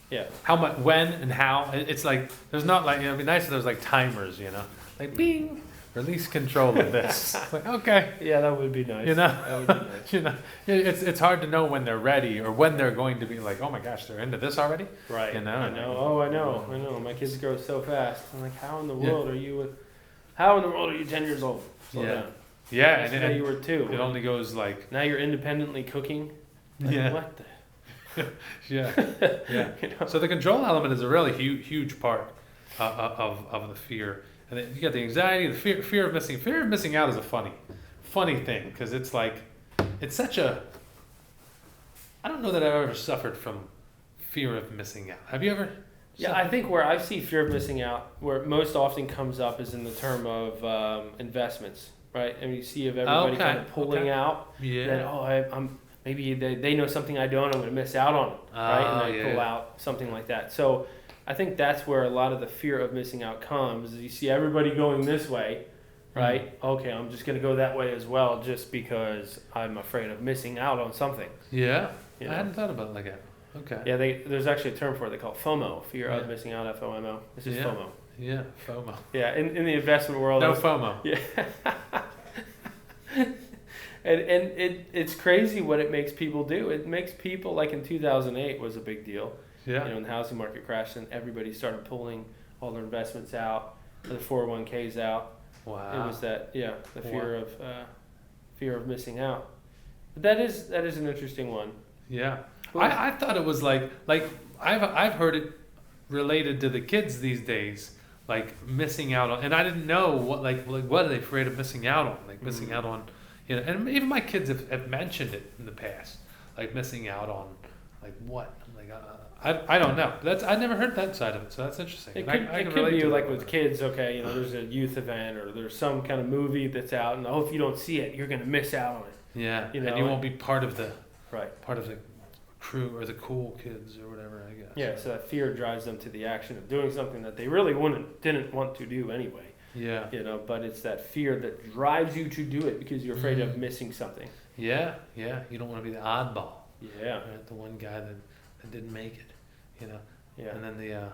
Yeah.
How much, when, and how. It's like there's not like it'd be nice if there's like timers, like bing, release control of this. It's like okay,
Yeah, that would be nice. That would be nice.
it's hard to know when they're ready or when they're going to be like, oh my gosh, they're into this already.
Right.
I know.
I know. My kids grow so fast. I'm like, how in the world are you 10 years old? Slow
Yeah.
down.
Yeah,
Yesterday
and
you were 2.
it only goes like
Now you're independently cooking. Like,
yeah,
What the?
yeah, yeah.
You know?
So the control element is a really huge part of the fear, and then you got the anxiety, the fear of missing. Fear of missing out is a funny thing because it's like it's such a. I don't know that I've ever suffered from fear of missing out. Have you ever?
Yeah, I think where I see fear of missing out, where it most often comes up, is in the term of investments, right? And you see of everybody
Okay,
kind of pulling out.
Yeah.
Then, I'm maybe they know something I don't. I'm going to miss out on it, right?
Oh,
And they
yeah.
pull out something like that. So I think that's where a lot of the fear of missing out comes. Is you see everybody going this way, right? Okay, I'm just going to go that way as well, just because I'm afraid of missing out on something.
Yeah.
You
I
know?
hadn't thought about it like that. Okay.
Yeah, there's actually a term for it. They call it FOMO, fear
Yeah.
of missing out, FOMO. It's just
Yeah.
FOMO.
Yeah. FOMO.
Yeah, in the investment world.
No FOMO.
Yeah. and it's crazy what it makes people do. It makes people, like in 2008 was a big deal.
Yeah.
When the housing market crashed and everybody started pulling all their investments out, the 401ks out.
Wow.
It was the fear
Wow.
fear of missing out. But that is an interesting one.
Yeah.
Well,
I thought it was like I've heard it related to the kids these days, like missing out on, and I didn't know what are they afraid of missing out on, like missing out on, and even my kids have mentioned it in the past, like missing out on, like what, like I don't know. I never heard that side of it, so that's interesting.
It
And
could,
I
it
can
could
relate
be
to
like
that.
with kids, okay, there's a youth event or there's some kind of movie that's out, and if you don't see it, you're going to miss out on it.
Yeah,
you
and
know,
you won't be part of the
Right.
crew or the cool kids or whatever, I guess.
Yeah, so that fear drives them to the action of doing something that they really didn't want to do anyway.
Yeah.
But it's that fear that drives you to do it because you're afraid of missing something.
Yeah, yeah. You don't want to be the oddball.
Yeah.
Right? The one guy that didn't make it,
Yeah.
And then the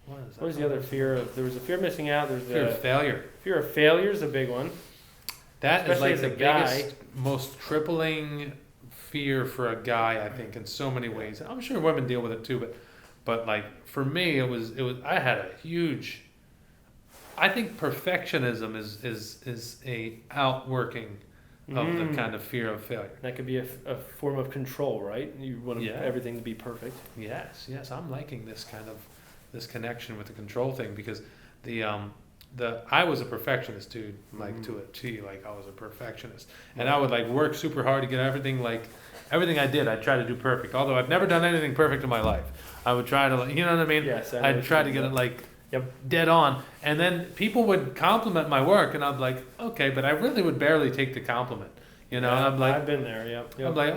what is that?
What was the other fear of? There was a fear of missing out. There's
Fear
the
of failure.
fear of failure is a big one.
That is
Especially
like
as
the
a guy.
biggest, most crippling fear for a guy, I think, in so many ways. I'm sure women deal with it too, but like for me, it was I had a huge. I think perfectionism is a outworking of the kind of fear of failure.
That could be a form of control, right? You want everything to be perfect.
Yes, I'm liking this this connection with the control thing, because I was a perfectionist, dude, like to a T. Like, I was a perfectionist, and I would like work super hard to get everything I did, I'd try to do perfect. Although I've never done anything perfect in my life, I would try to, like, you know what I mean?
Yes,
I'd try to get it like dead on, and then people would compliment my work, and I'm like, okay, but I really would barely take the compliment. You know, I'm like,
I've been there. Yep.
I'm like,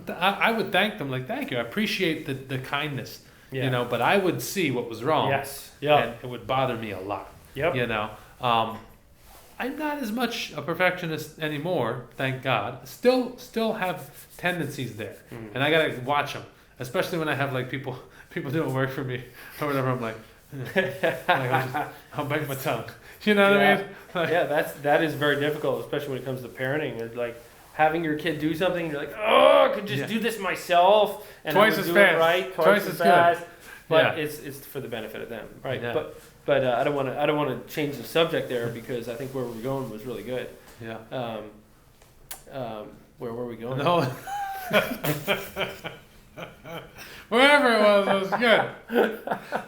I would thank them, like, thank you, I appreciate the kindness.
Yeah.
You know, but I would see what was wrong.
Yes. Yeah.
And it would bother me a lot.
Yep.
You know, I'm not as much a perfectionist anymore, thank God. Still have tendencies there, and I gotta watch them, especially when I have like people doing work for me or whatever. I'm like, I'll bite my tongue. You know what I mean? Like,
that is very difficult, especially when it comes to parenting. It's like having your kid do something, you're like, oh, I could just do this myself, and
twice
I would
as
do
fast,
it right,
twice as
fast.
good.
But it's for the benefit of them, right?
Yeah.
But I don't want to change the subject there, because I think where we're going was really good.
Yeah.
Where were we going?
No. Wherever it was good.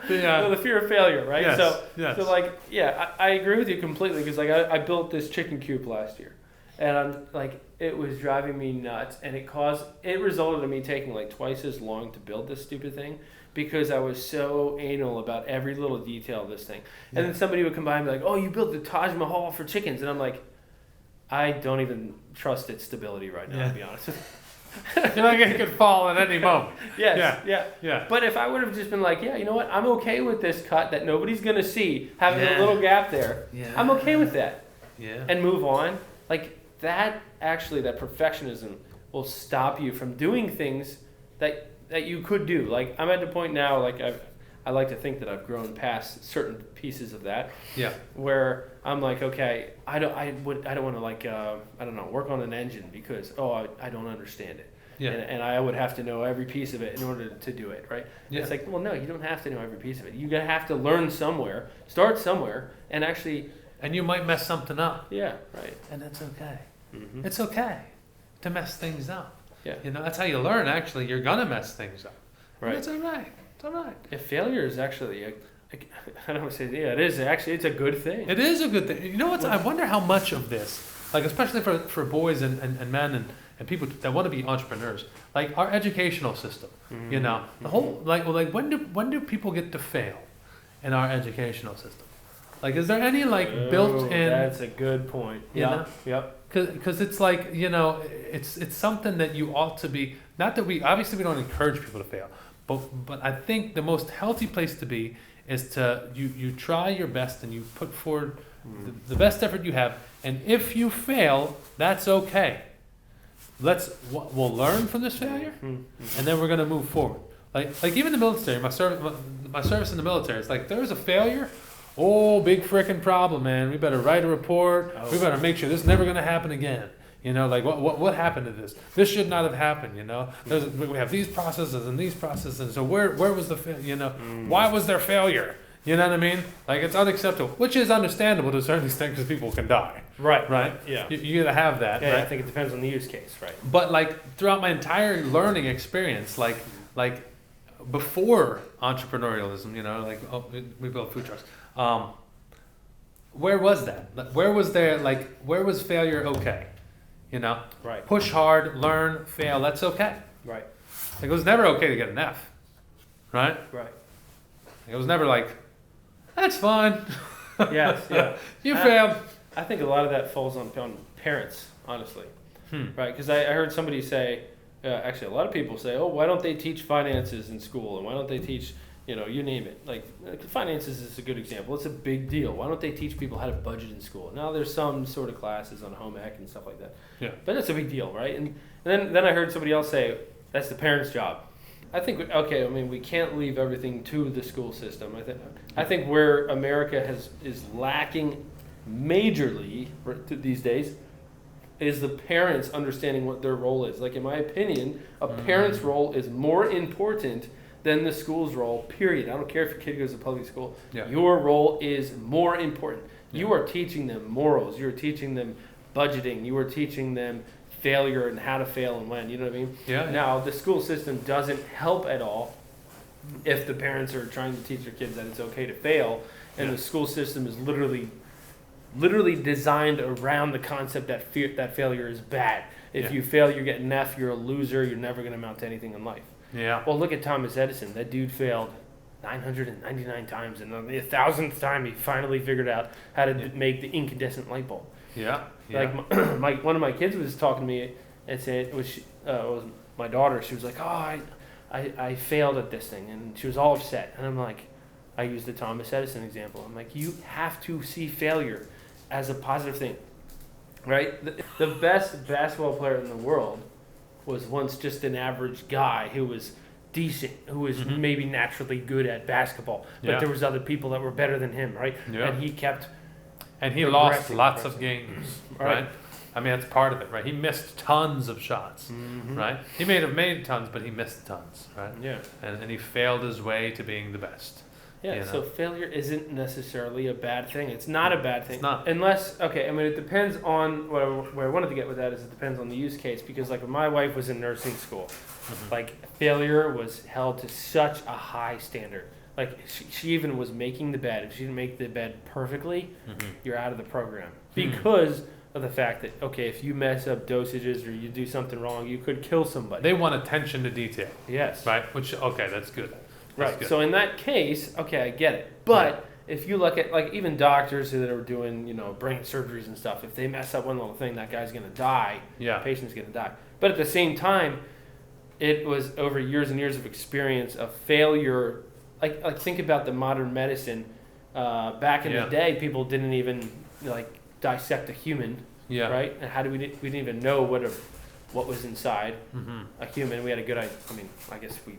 Well, the fear of failure, right?
Yes,
So like, I agree with you completely, because like I built this chicken coop last year, and I'm like, it was driving me nuts, and it resulted in me taking like twice as long to build this stupid thing, because I was so anal about every little detail of this thing. And then somebody would come by and be like, oh, you built the Taj Mahal for chickens, and I'm like, I don't even trust its stability right now, to be honest with you.
You're like, it could fall at any moment.
Yeah. But if I would have just been like, you know what, I'm okay with this cut that nobody's gonna see, having a little gap there.
Yeah.
I'm okay with that.
Yeah.
And move on. Like that perfectionism will stop you from doing things that you could do. Like, I'm at the point now, like I like to think that I've grown past certain pieces of that.
Yeah.
Where I'm like, okay, I don't want to like work on an engine because I don't understand it.
Yeah.
And I would have to know every piece of it in order to do it, right?
Yeah.
It's like, well, no, you don't have to know every piece of it. You have to learn somewhere, start somewhere, and actually.
And you might mess something up.
Yeah. Right.
And that's okay.
Mm-hmm.
It's okay to mess things up.
Yeah.
You know, that's how you learn. Actually, you're gonna mess things up.
Right.
And it's all right. It's all right.
If failure is actually, I don't want to say, it is actually, it's a good thing.
It is a good thing. You know what? I wonder how much of this, like especially for boys and men and people that want to be entrepreneurs, like our educational system. Mm-hmm. You know, the whole when do people get to fail in our educational system? Like, is there any built-in?
That's a good point.
Yeah.
Yep.
Because it's like, you know, it's something that you ought to be. Not that we don't encourage people to fail, but I think the most healthy place to be is to you try your best and you put forward the best effort you have, and if you fail, that's okay. We'll learn from this failure, and then we're gonna move forward. Like even the military, my service in the military, it's like there's a failure. Oh, big frickin' problem, man. We better write a report. We better make sure this is never going to happen again. You know, like what happened to this? This should not have happened, you know. We have these processes and these processes. So where was the failure, you know? Why was there failure? You know what I mean? Like, it's unacceptable, which is understandable to a certain extent because people can die.
Right.
Right?
Yeah.
You got to have that,
yeah,
right?
I think it depends on the use case, right?
But like throughout my entire learning experience, like before entrepreneurialism, you know, like we built food trucks. Where was that? Where was failure okay? You know?
Right.
Push hard, learn, fail, that's okay.
Right.
Like, it was never okay to get an F. Right?
Right.
Like, it was never like, that's fine.
Yes, yeah.
You failed.
I think a lot of that falls on parents, honestly. Right? Because I heard somebody say, actually a lot of people say, oh, why don't they teach finances in school? And why don't they teach, you name it. Like finances is a good example. It's a big deal. Why don't they teach people how to budget in school? Now there's some sort of classes on home ec and stuff like that.
Yeah.
But that's a big deal, right? And then I heard somebody else say, that's the parents' job. I think, we can't leave everything to the school system. I think where America is lacking majorly these days is the parents understanding what their role is. Like, in my opinion, a parent's role is more important than the school's role, period. I don't care if your kid goes to public school. Yeah. Your role is more important. Yeah. You are teaching them morals. You're teaching them budgeting. You were teaching them failure and how to fail and when. You know what I mean?
Yeah.
Now, the school system doesn't help at all if the parents are trying to teach their kids that it's okay to fail, and the school system is literally designed around the concept that failure is bad. If you fail, you get an F, you're a loser, you're never going to amount to anything in life.
Yeah.
Well, look at Thomas Edison. That dude failed 999 times, and on the 1,000th time, he finally figured out how to make the incandescent light bulb.
Yeah.
Like one of my kids was talking to me and said, it was my daughter. She was like, "Oh, I failed at this thing," and she was all upset. And I'm like, I used the Thomas Edison example. I'm like, you have to see failure as a positive thing, right? The best basketball player in the world was once just an average guy who was decent, who was maybe naturally good at basketball, but there was other people that were better than him, right?
Yeah.
And he kept
And he lost lots of games, right? I mean, that's part of it, right? He missed tons of shots, right? He may have made tons, but he missed tons, right?
Yeah.
And he failed his way to being the best.
Yeah,
you know?
so failure isn't necessarily a bad thing. It's not a bad thing.
It's not.
Unless, okay, I mean, it depends on, where I wanted to get with that is it depends on the use case. Because, like, when my wife was in nursing school, like, failure was held to such a high standard. Like, she even was making the bed. If she didn't make the bed perfectly, you're out of the program. Because of the fact that, okay, if you mess up dosages or you do something wrong, you could kill somebody.
They want attention to detail.
Yes.
Right? Which, okay, that's good.
Right. So in that case, okay, I get it. But if you look at, like, even doctors that are doing, brain surgeries and stuff, if they mess up one little thing, that guy's going to die.
Yeah.
The patient's going to die. But at the same time, it was over years and years of experience of failure. Like think about the modern medicine. Back in the day, people didn't even, dissect a human.
Yeah.
Right? And we didn't even know what was inside a human. We had a good idea. I mean, I guess we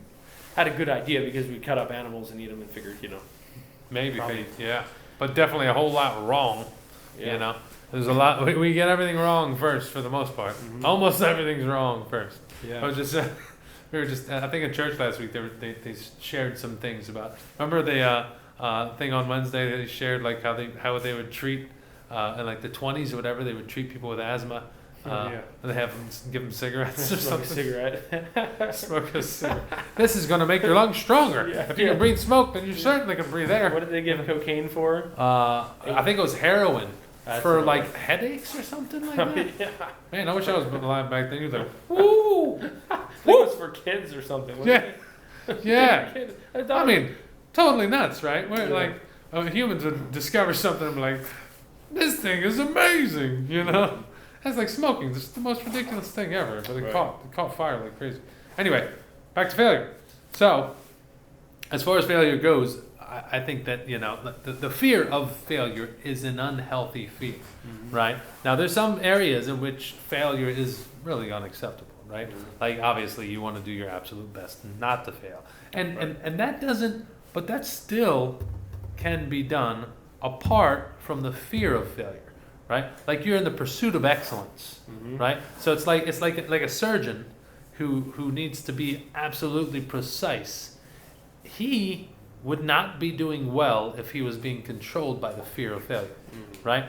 had a good idea because we cut up animals and eat them and figured,
Maybe,
probably.
yeah. But definitely a whole lot wrong, There's a lot, we get everything wrong first for the most part. Almost everything's wrong first.
Yeah.
I was just, we were just, I think in church last week, they shared some things about, remember the thing on Wednesday they shared, like how they would treat, in like the 20s or whatever, they would treat people with asthma. And they give them cigarettes or
Smoke
something.
a cigarette.
Smoke a cigarette. This is going to make your lungs stronger. If you can breathe smoke, then you certainly can breathe air.
What did they give cocaine for?
I think it was heroin.
That's
for
right.
like headaches or something like that.
Yeah.
Man, I wish I was alive back then. You'd be like, woo!
I think it was for kids or something. Wasn't it?
Yeah.
Kids.
I mean, totally nuts, right? We're like, humans would discover something and be like, this thing is amazing, That's like smoking. It's the most ridiculous thing ever, but it caught fire like crazy. Anyway, back to failure. So, as far as failure goes, I think that, the fear of failure is an unhealthy fear, right? Now, there's some areas in which failure is really unacceptable, right? Like, obviously, you want to do your absolute best not to fail. And that doesn't, but that still can be done apart from the fear of failure. Right, like you're in the pursuit of excellence, right? So it's like a surgeon who needs to be absolutely precise. He would not be doing well if he was being controlled by the fear of failure, right?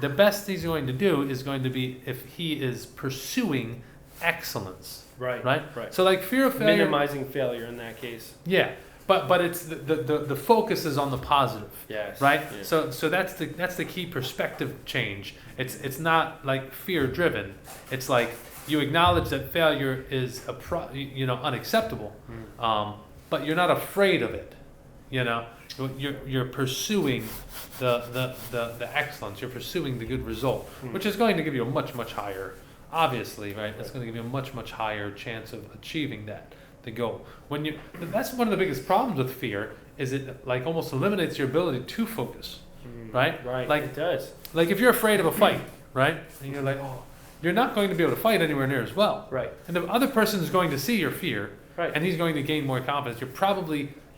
The best he's going to do is going to be if he is pursuing excellence, right? So like fear of failure,
minimizing failure in that case.
yeah. But it's the focus is on the positive.
Yes.
Right?
Yeah.
So that's the key perspective change. It's not like fear driven. It's like you acknowledge that failure is unacceptable. But you're not afraid of it. You're pursuing the excellence. You're pursuing the good result, which is going to give you a much higher, obviously, right? That's going to give you a much higher chance of achieving the goal. That's one of the biggest problems with fear is it like almost eliminates your ability to focus, right?
Right.
Like
it does.
Like if you're afraid of a fight, right? And you're like, you're not going to be able to fight anywhere near as well.
Right.
And the other person is going to see your fear,
right?
And he's going to gain more confidence.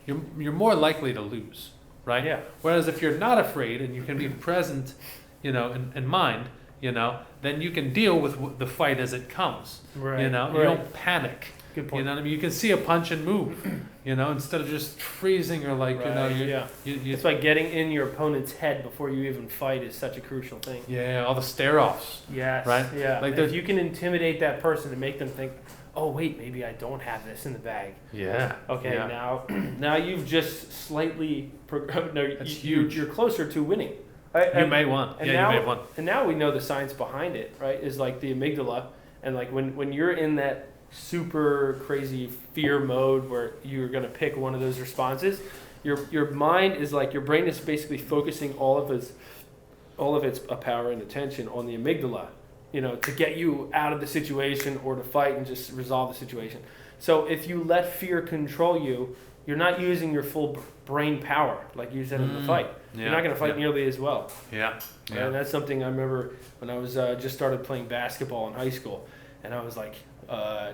You're more likely to lose, right?
Yeah.
Whereas if you're not afraid and you can be present, in mind, then you can deal with the fight as it comes.
Right.
You don't panic.
Good point.
You know what I mean? You can see a punch and move, instead of just freezing or like,
Yeah.
you
It's like getting in your opponent's head before you even fight is such a crucial thing.
yeah, all the stare-offs.
Yes.
Right?
Yeah.
Like
If you can intimidate that person and make them think, oh wait, maybe I don't have this in the bag.
Yeah.
Okay,
Yeah.
now you've just slightly
That's huge.
You're closer to winning.
You may won.
And
Yeah,
now,
you may won.
And now we know the science behind it, right? Is like the amygdala, and like when you're in that super crazy fear mode where you're gonna pick one of those responses, your mind is like your brain is basically focusing all of its power and attention on the amygdala, to get you out of the situation or to fight and just resolve the situation. So if you let fear control you, you're not using your full brain power like you said in the fight.
Yeah.
You're not going to fight nearly as well.
Yeah. Yeah.
And that's something I remember when I was just started playing basketball in high school, and I was like, I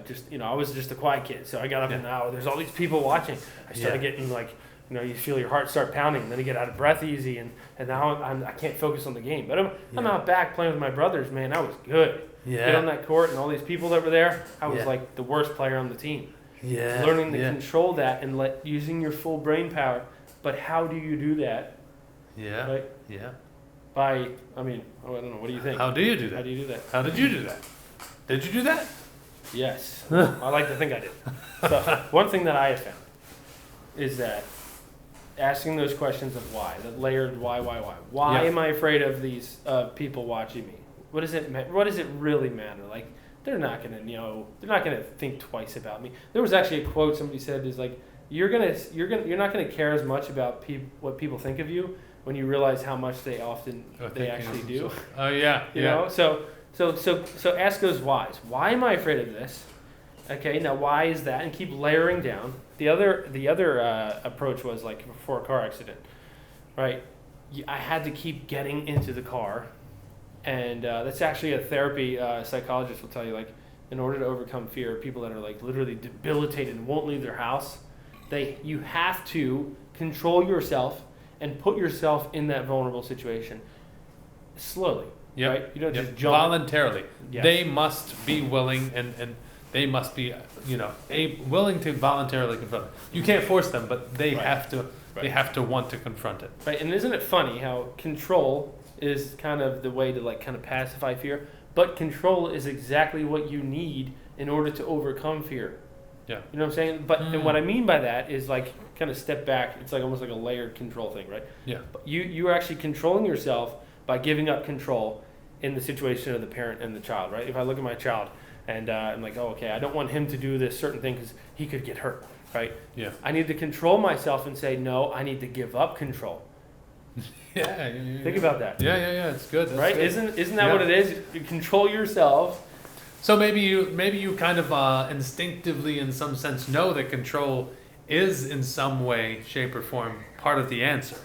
was just a quiet kid. So I got up and now there's all these people watching. I started getting like, you feel your heart start pounding, and then you get out of breath easy, and now I can't focus on the game. But I'm out back playing with my brothers, man. I was good.
Yeah.
Get on that court, and all these people that were there, I was
Yeah.
like the worst player on the team.
Yeah.
Learning to
yeah.
control that and using your full brain power. But how do you do that?
Yeah.
Right?
Yeah.
I don't know. What do you think?
How do you do that?
How do you do that?
How did you do that? Did you do that?
Yes. I like to think I did. So one thing that I have found is that asking those questions of why, the layered why. Why am I afraid of these people watching me? What does it really matter? Like, they're not gonna think twice about me. There was actually a quote somebody said is like, you're not gonna care as much about what people think of you when you realize how much they actually do.
Oh yeah.
You know, so ask those whys. Why am I afraid of this? Okay, now why is that? And keep layering down. The other approach was like before a car accident, right? I had to keep getting into the car, and that's actually a therapy psychologist will tell you, like, in order to overcome fear, people that are like literally debilitated and won't leave their house, you have to control yourself and put yourself in that vulnerable situation slowly.
Yep.
Right? You don't
Yep.
just jump
voluntarily.
Yes.
They must be willing and they must be willing to voluntarily confront it. You can't force them, but they have to. They have to want to confront it.
Right, and isn't it funny how control is kind of the way to kind of pacify fear, but control is exactly what you need in order to overcome fear.
Yeah.
You know what I'm saying? And what I mean by that is like kind of step back. It's like almost like a layered control thing, right?
Yeah.
But you are actually controlling yourself by giving up control in the situation of the parent and the child, right? If I look at my child and I'm like, oh, okay, I don't want him to do this certain thing because he could get hurt, right?
Yeah.
I need to control myself and say, no, I need to give up control.
Yeah.
Think about that.
Yeah. It's good. That's
Right?
good.
Isn't that what it is? You control yourself.
So maybe you kind of instinctively, in some sense, know that control is in some way, shape, or form part of the answer,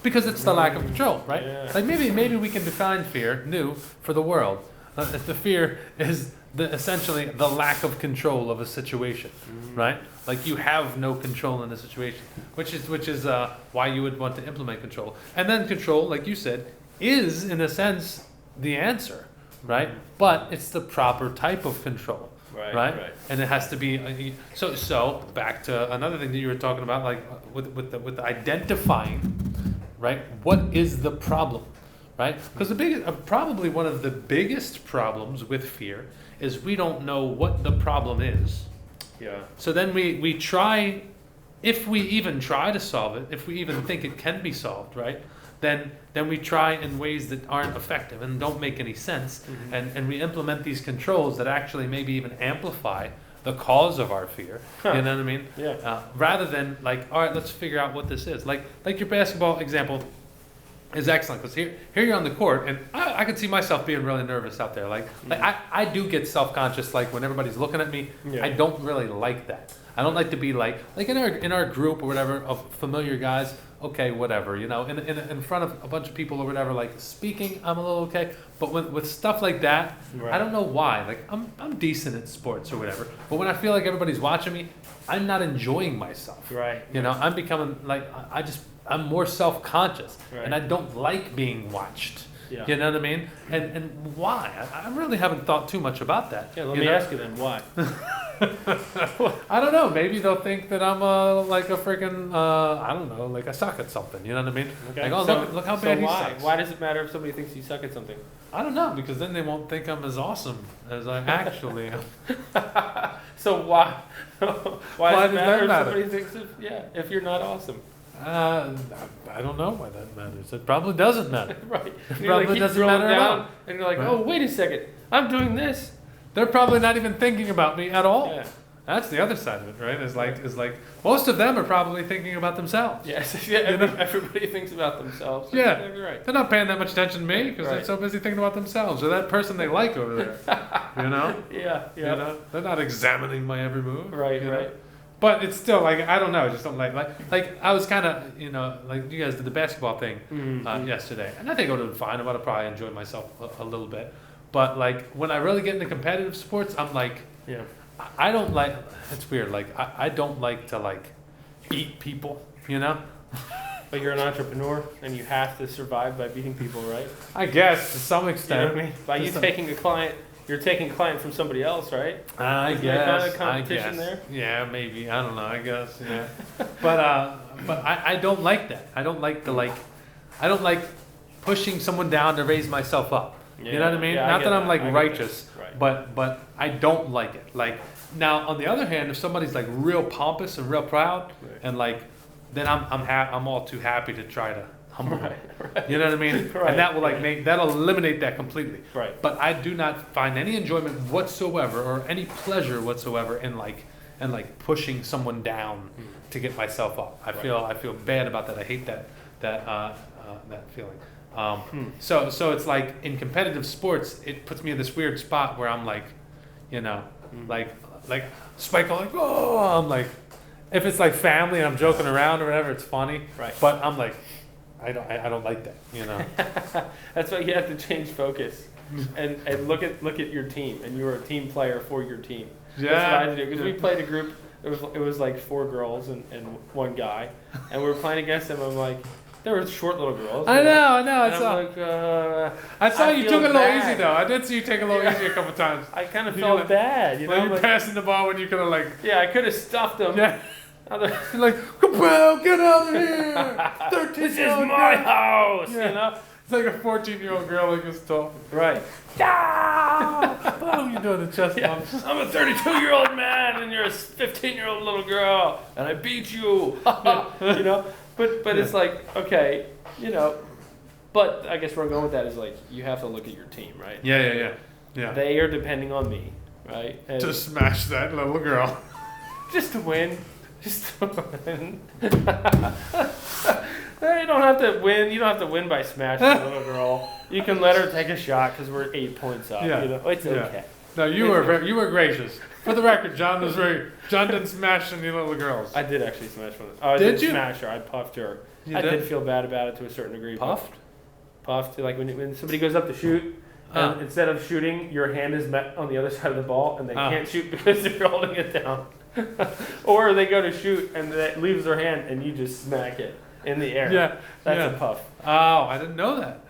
because it's the lack of control, right?
Yeah.
Like maybe we can define fear new for the world. The fear is essentially the lack of control of a situation, right? Like you have no control in a situation, which is why you would want to implement control. And then control, like you said, is in a sense the answer, right? But it's the proper type of control, right? And it has to be so back to another thing that you were talking about, like with the identifying, right? What is the problem, right? Because probably one of the biggest problems with fear is we don't know what the problem is.
Yeah.
So then we try, if we even try to solve it, if we even think it can be solved, right? Then we try in ways that aren't effective and don't make any sense, and we implement these controls that actually maybe even amplify the cause of our fear. You know what I mean?
Yeah.
Rather than like, all right, let's figure out what this is. Like your basketball example is excellent, because here you're on the court, and I could see myself being really nervous out there. Like I do get self-conscious, like when everybody's looking at me.
Yeah.
I don't really like that. I don't like to be like in our group or whatever of familiar guys. Okay, whatever, in front of a bunch of people or whatever, like speaking, I'm a little okay. But with stuff like that,
Right.
I don't know why. Like I'm decent at sports or whatever, but when I feel like everybody's watching me, I'm not enjoying myself.
Right.
I'm becoming like I'm more self-conscious,
Right.
and I don't like being watched.
Yeah.
You know what I mean? And why? I really haven't thought too much about that.
Yeah, let me ask you then, why?
I don't know. Maybe they'll think that I'm like a freaking I don't know, like I suck at something. You know what I mean?
Okay.
Like, oh,
So-
look how
so
bad he
why?
sucks.
Why does it matter if somebody thinks you suck at something?
I don't know, because then they won't think I'm as awesome as I actually am.
So why? why does it
does
matter
that
if
matter?
somebody thinks if you're not awesome?
I don't know why that matters. It probably doesn't matter.
Right.
It
You
probably
keep
doesn't
scrolling
matter at
down,
all.
and you're like,
Right.
oh, wait a second, I'm doing this.
They're probably not even thinking about me at all.
Yeah.
That's the other side of it, right? Is like most of them are probably thinking about themselves.
Yes. Yeah. Everybody thinks about themselves.
Yeah.
You're right.
They're not paying that much attention to me because they're
Right.
so busy thinking about themselves or that person they like over there. You know?
Yeah.
You know? They're not examining my every move.
Right.
you know?
Right.
But it's still like I don't know. I just don't like I was kind of like you guys did the basketball thing
Mhm.
yesterday, and I think it would have been fine. I would have probably enjoyed myself a little bit. But like when I really get into competitive sports, I'm like
Yeah.
I don't like. It's weird. Like I don't like to like beat people. You know.
But you're an entrepreneur, and you have to survive by beating people, right?
I guess to some
You know
extent.
what I mean? By you
Just
taking a client, you're taking a client from somebody else, right?
I
Isn't there
guess.
kind of competition
I guess.
there?
Yeah, maybe. I don't know. I guess. Yeah. but I don't like that. I don't like I don't like pushing someone down to raise myself up. You know what I mean?
Yeah,
Not
get
that I'm like
I get
righteous,
that. Right.
but I don't like it. Like now, on the other hand, if somebody's like real pompous and real proud,
Right.
and like, then I'm all too happy to try to humble them.
Right.
You know what I mean?
Right,
And that will like
right.
that'll eliminate that completely.
Right.
But I do not find any enjoyment whatsoever or any pleasure whatsoever in like pushing someone down to get myself up. I feel bad about that. I hate that feeling. So it's like in competitive sports, it puts me in this weird spot where I'm like, like Spike, like, oh, I'm like, if it's like family and I'm joking around or whatever, it's funny.
Right.
But I'm like, I don't like that. You know.
That's why you have to change focus and look at your team, and you're a team player for your team.
Yeah.
That's what I had to do because we played a group. It was like 4 girls and one guy, and we were playing against them. I'm like, they were short little girls.
I know.
And
I saw.
I'm like,
I saw you
feel
took it a little
bad.
easy though. I did see you take it a little easy a couple times.
I kind of
You
felt
know,
bad, you know.
Like
I'm
you're
like,
passing the ball when you could have like,
yeah, I could have stuffed them.
yeah.
Other-
You're like, Capel, get out of here! 13
This is my house,
Yeah.
you know.
It's like a 14-year-old girl like this tall.
Right.
Oh, you're doing the chest
Yeah.
bumps.
I'm a 32-year-old man, and you're a 15-year-old little girl, and I beat you. You know. But it's like, okay, you know. But I guess where I'm going with that is like you have to look at your team, right?
Yeah.
They are depending on me, right? And
To smash that little girl.
just to win. Just to win. You don't have to win. You don't have to win by smashing the little girl. You can let her take a shot because we're 8 points up.
Yeah.
You know, it's
Yeah.
okay.
No, you were gracious. For the record, John didn't smash any little girls.
I did actually smash one. Oh, I
Did
didn't
you?
smash her. I puffed her.
You
I
did?
did feel bad about it to a certain degree. but-
Puffed?
Puffed. Like when somebody goes up to shoot, and instead of shooting, your hand is met on the other side of the ball, and they can't shoot because they're holding it down. Or they go to shoot, and that leaves their hand, and you just smack it in the air.
Yeah.
That's
yeah.
a puff.
Oh, I didn't know that.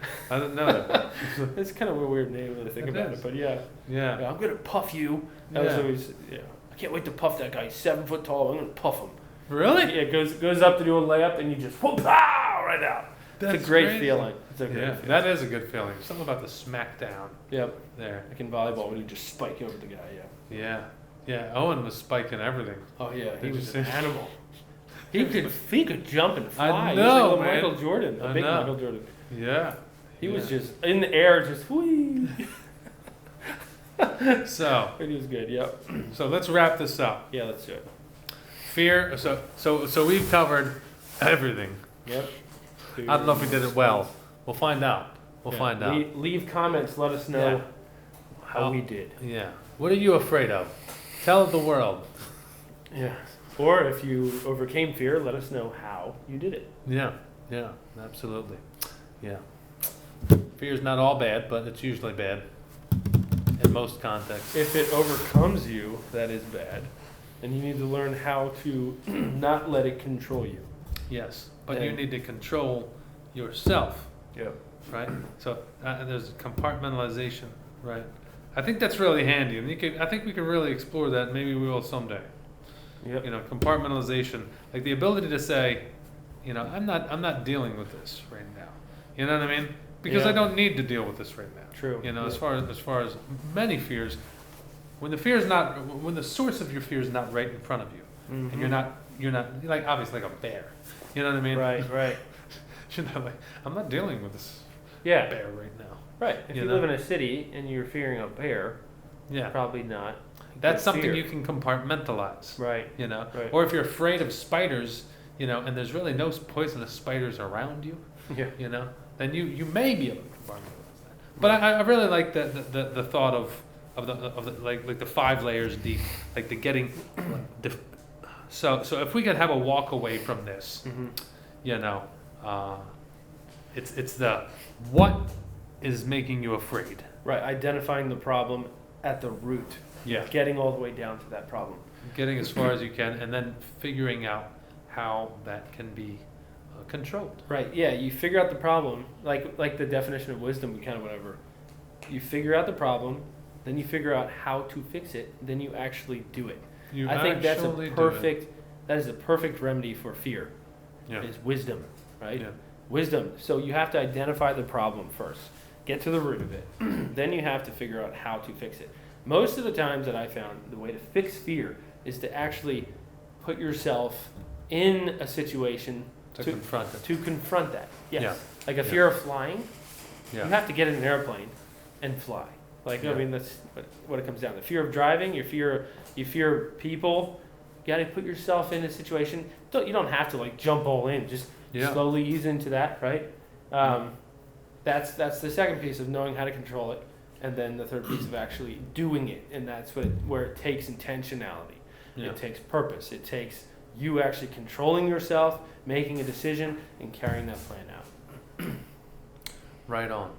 It's kind of a weird name when I think
It
about
is.
it, but yeah.
Yeah.
I'm gonna puff you. That was
Yeah.
always, yeah. I can't wait to puff that guy. He's 7 foot tall. I'm gonna puff him.
Really?
Yeah, it goes up to do a layup, and you just whoop, pow, right out.
That's
It's a great
crazy.
feeling. It's a great
Yeah,
feeling.
that is a good feeling. Something about the smackdown
Yep.
there.
Like in volleyball when you just spike over the guy. Yeah.
Yeah. Yeah. Owen was spiking everything.
Oh yeah, he
Did
was
you
an
see?
animal. He could jump and fly.
I
He was
know,
like a
man.
Michael Jordan, a
I
big
know.
Michael Jordan.
Yeah.
He was just in the air, just whee.
So
But he was good. Yep.
so let's wrap this up.
Yeah, let's do it.
Fear. So we've covered everything.
Yep.
I don't know if we did it well. We'll find out. We'll
Yeah.
find out.
Leave comments. Let us know
Yeah.
how we did.
Yeah. What are you afraid of? Tell the world.
Yeah. Or if you overcame fear, let us know how you did it.
Yeah. Yeah. Absolutely. Yeah. Fear's not all bad, but it's usually bad in most contexts.
If it overcomes you, that is bad. And you need to learn how to not let it control you.
Yes. But
Yeah.
you need to control yourself
Yep.
right? So there's compartmentalization, right? I think that's really handy, and I think we could really explore that. Maybe we will someday.
Yep.
You know, compartmentalization, like the ability to say, you know, I'm not dealing with this right now. You know what I mean? Because
Yeah.
I don't need to deal with this right now.
True.
You know,
Yeah.
as far as many fears, when the source of your fear is not right in front of you, and
Mhm.
you're not like obviously like a bear. You know what I mean?
Right. Right.
You're not like, I'm not dealing with this
Yeah.
bear right now.
Right. If
You
you
know?
live in a city and you're fearing a bear,
Yeah.
probably not.
That's
good
something
fear.
you can compartmentalize.
Right.
You know?
Right.
Or if you're afraid of spiders, you know, and there's really no poisonous spiders around you,
Yeah.
you know, then you may be able to compartmentalize that. But I really like the thought of the like the 5 layers deep, like the getting so if we could have a walk away from this,
Mm-hmm.
you know, it's the what is making you afraid.
Right. Identifying the problem at the root.
Yeah.
Getting all the way down to that problem.
Getting as far as you can, and then figuring out how that can be controlled.
Right. Yeah. You figure out the problem, like the definition of wisdom. We kind of went over. You figure out the problem, then you figure out how to fix it. Then you actually do it. I think that's that is a perfect remedy for fear.
Yeah.
Is wisdom, right?
Yeah.
Wisdom. So you have to identify the problem first, get to the root of it, then you have to figure out how to fix it. Most of the times that I found, the way to fix fear is to actually put yourself in a situation
To confront it.
to confront that. Yes.
Yeah.
Like a
Yeah.
fear of flying,
Yeah.
you have to get in an airplane and fly. Like
Yeah.
I mean, that's what it comes down to. Fear of driving, you fear people. You got to put yourself in a situation. You don't have to like jump all in. Just
Yeah.
slowly ease into that, right? That's the second piece of knowing how to control it, and then the third piece of actually doing it, and that's where it takes intentionality.
Yeah.
It takes purpose. It takes you actually controlling yourself, making a decision, and carrying that plan out.
Right on.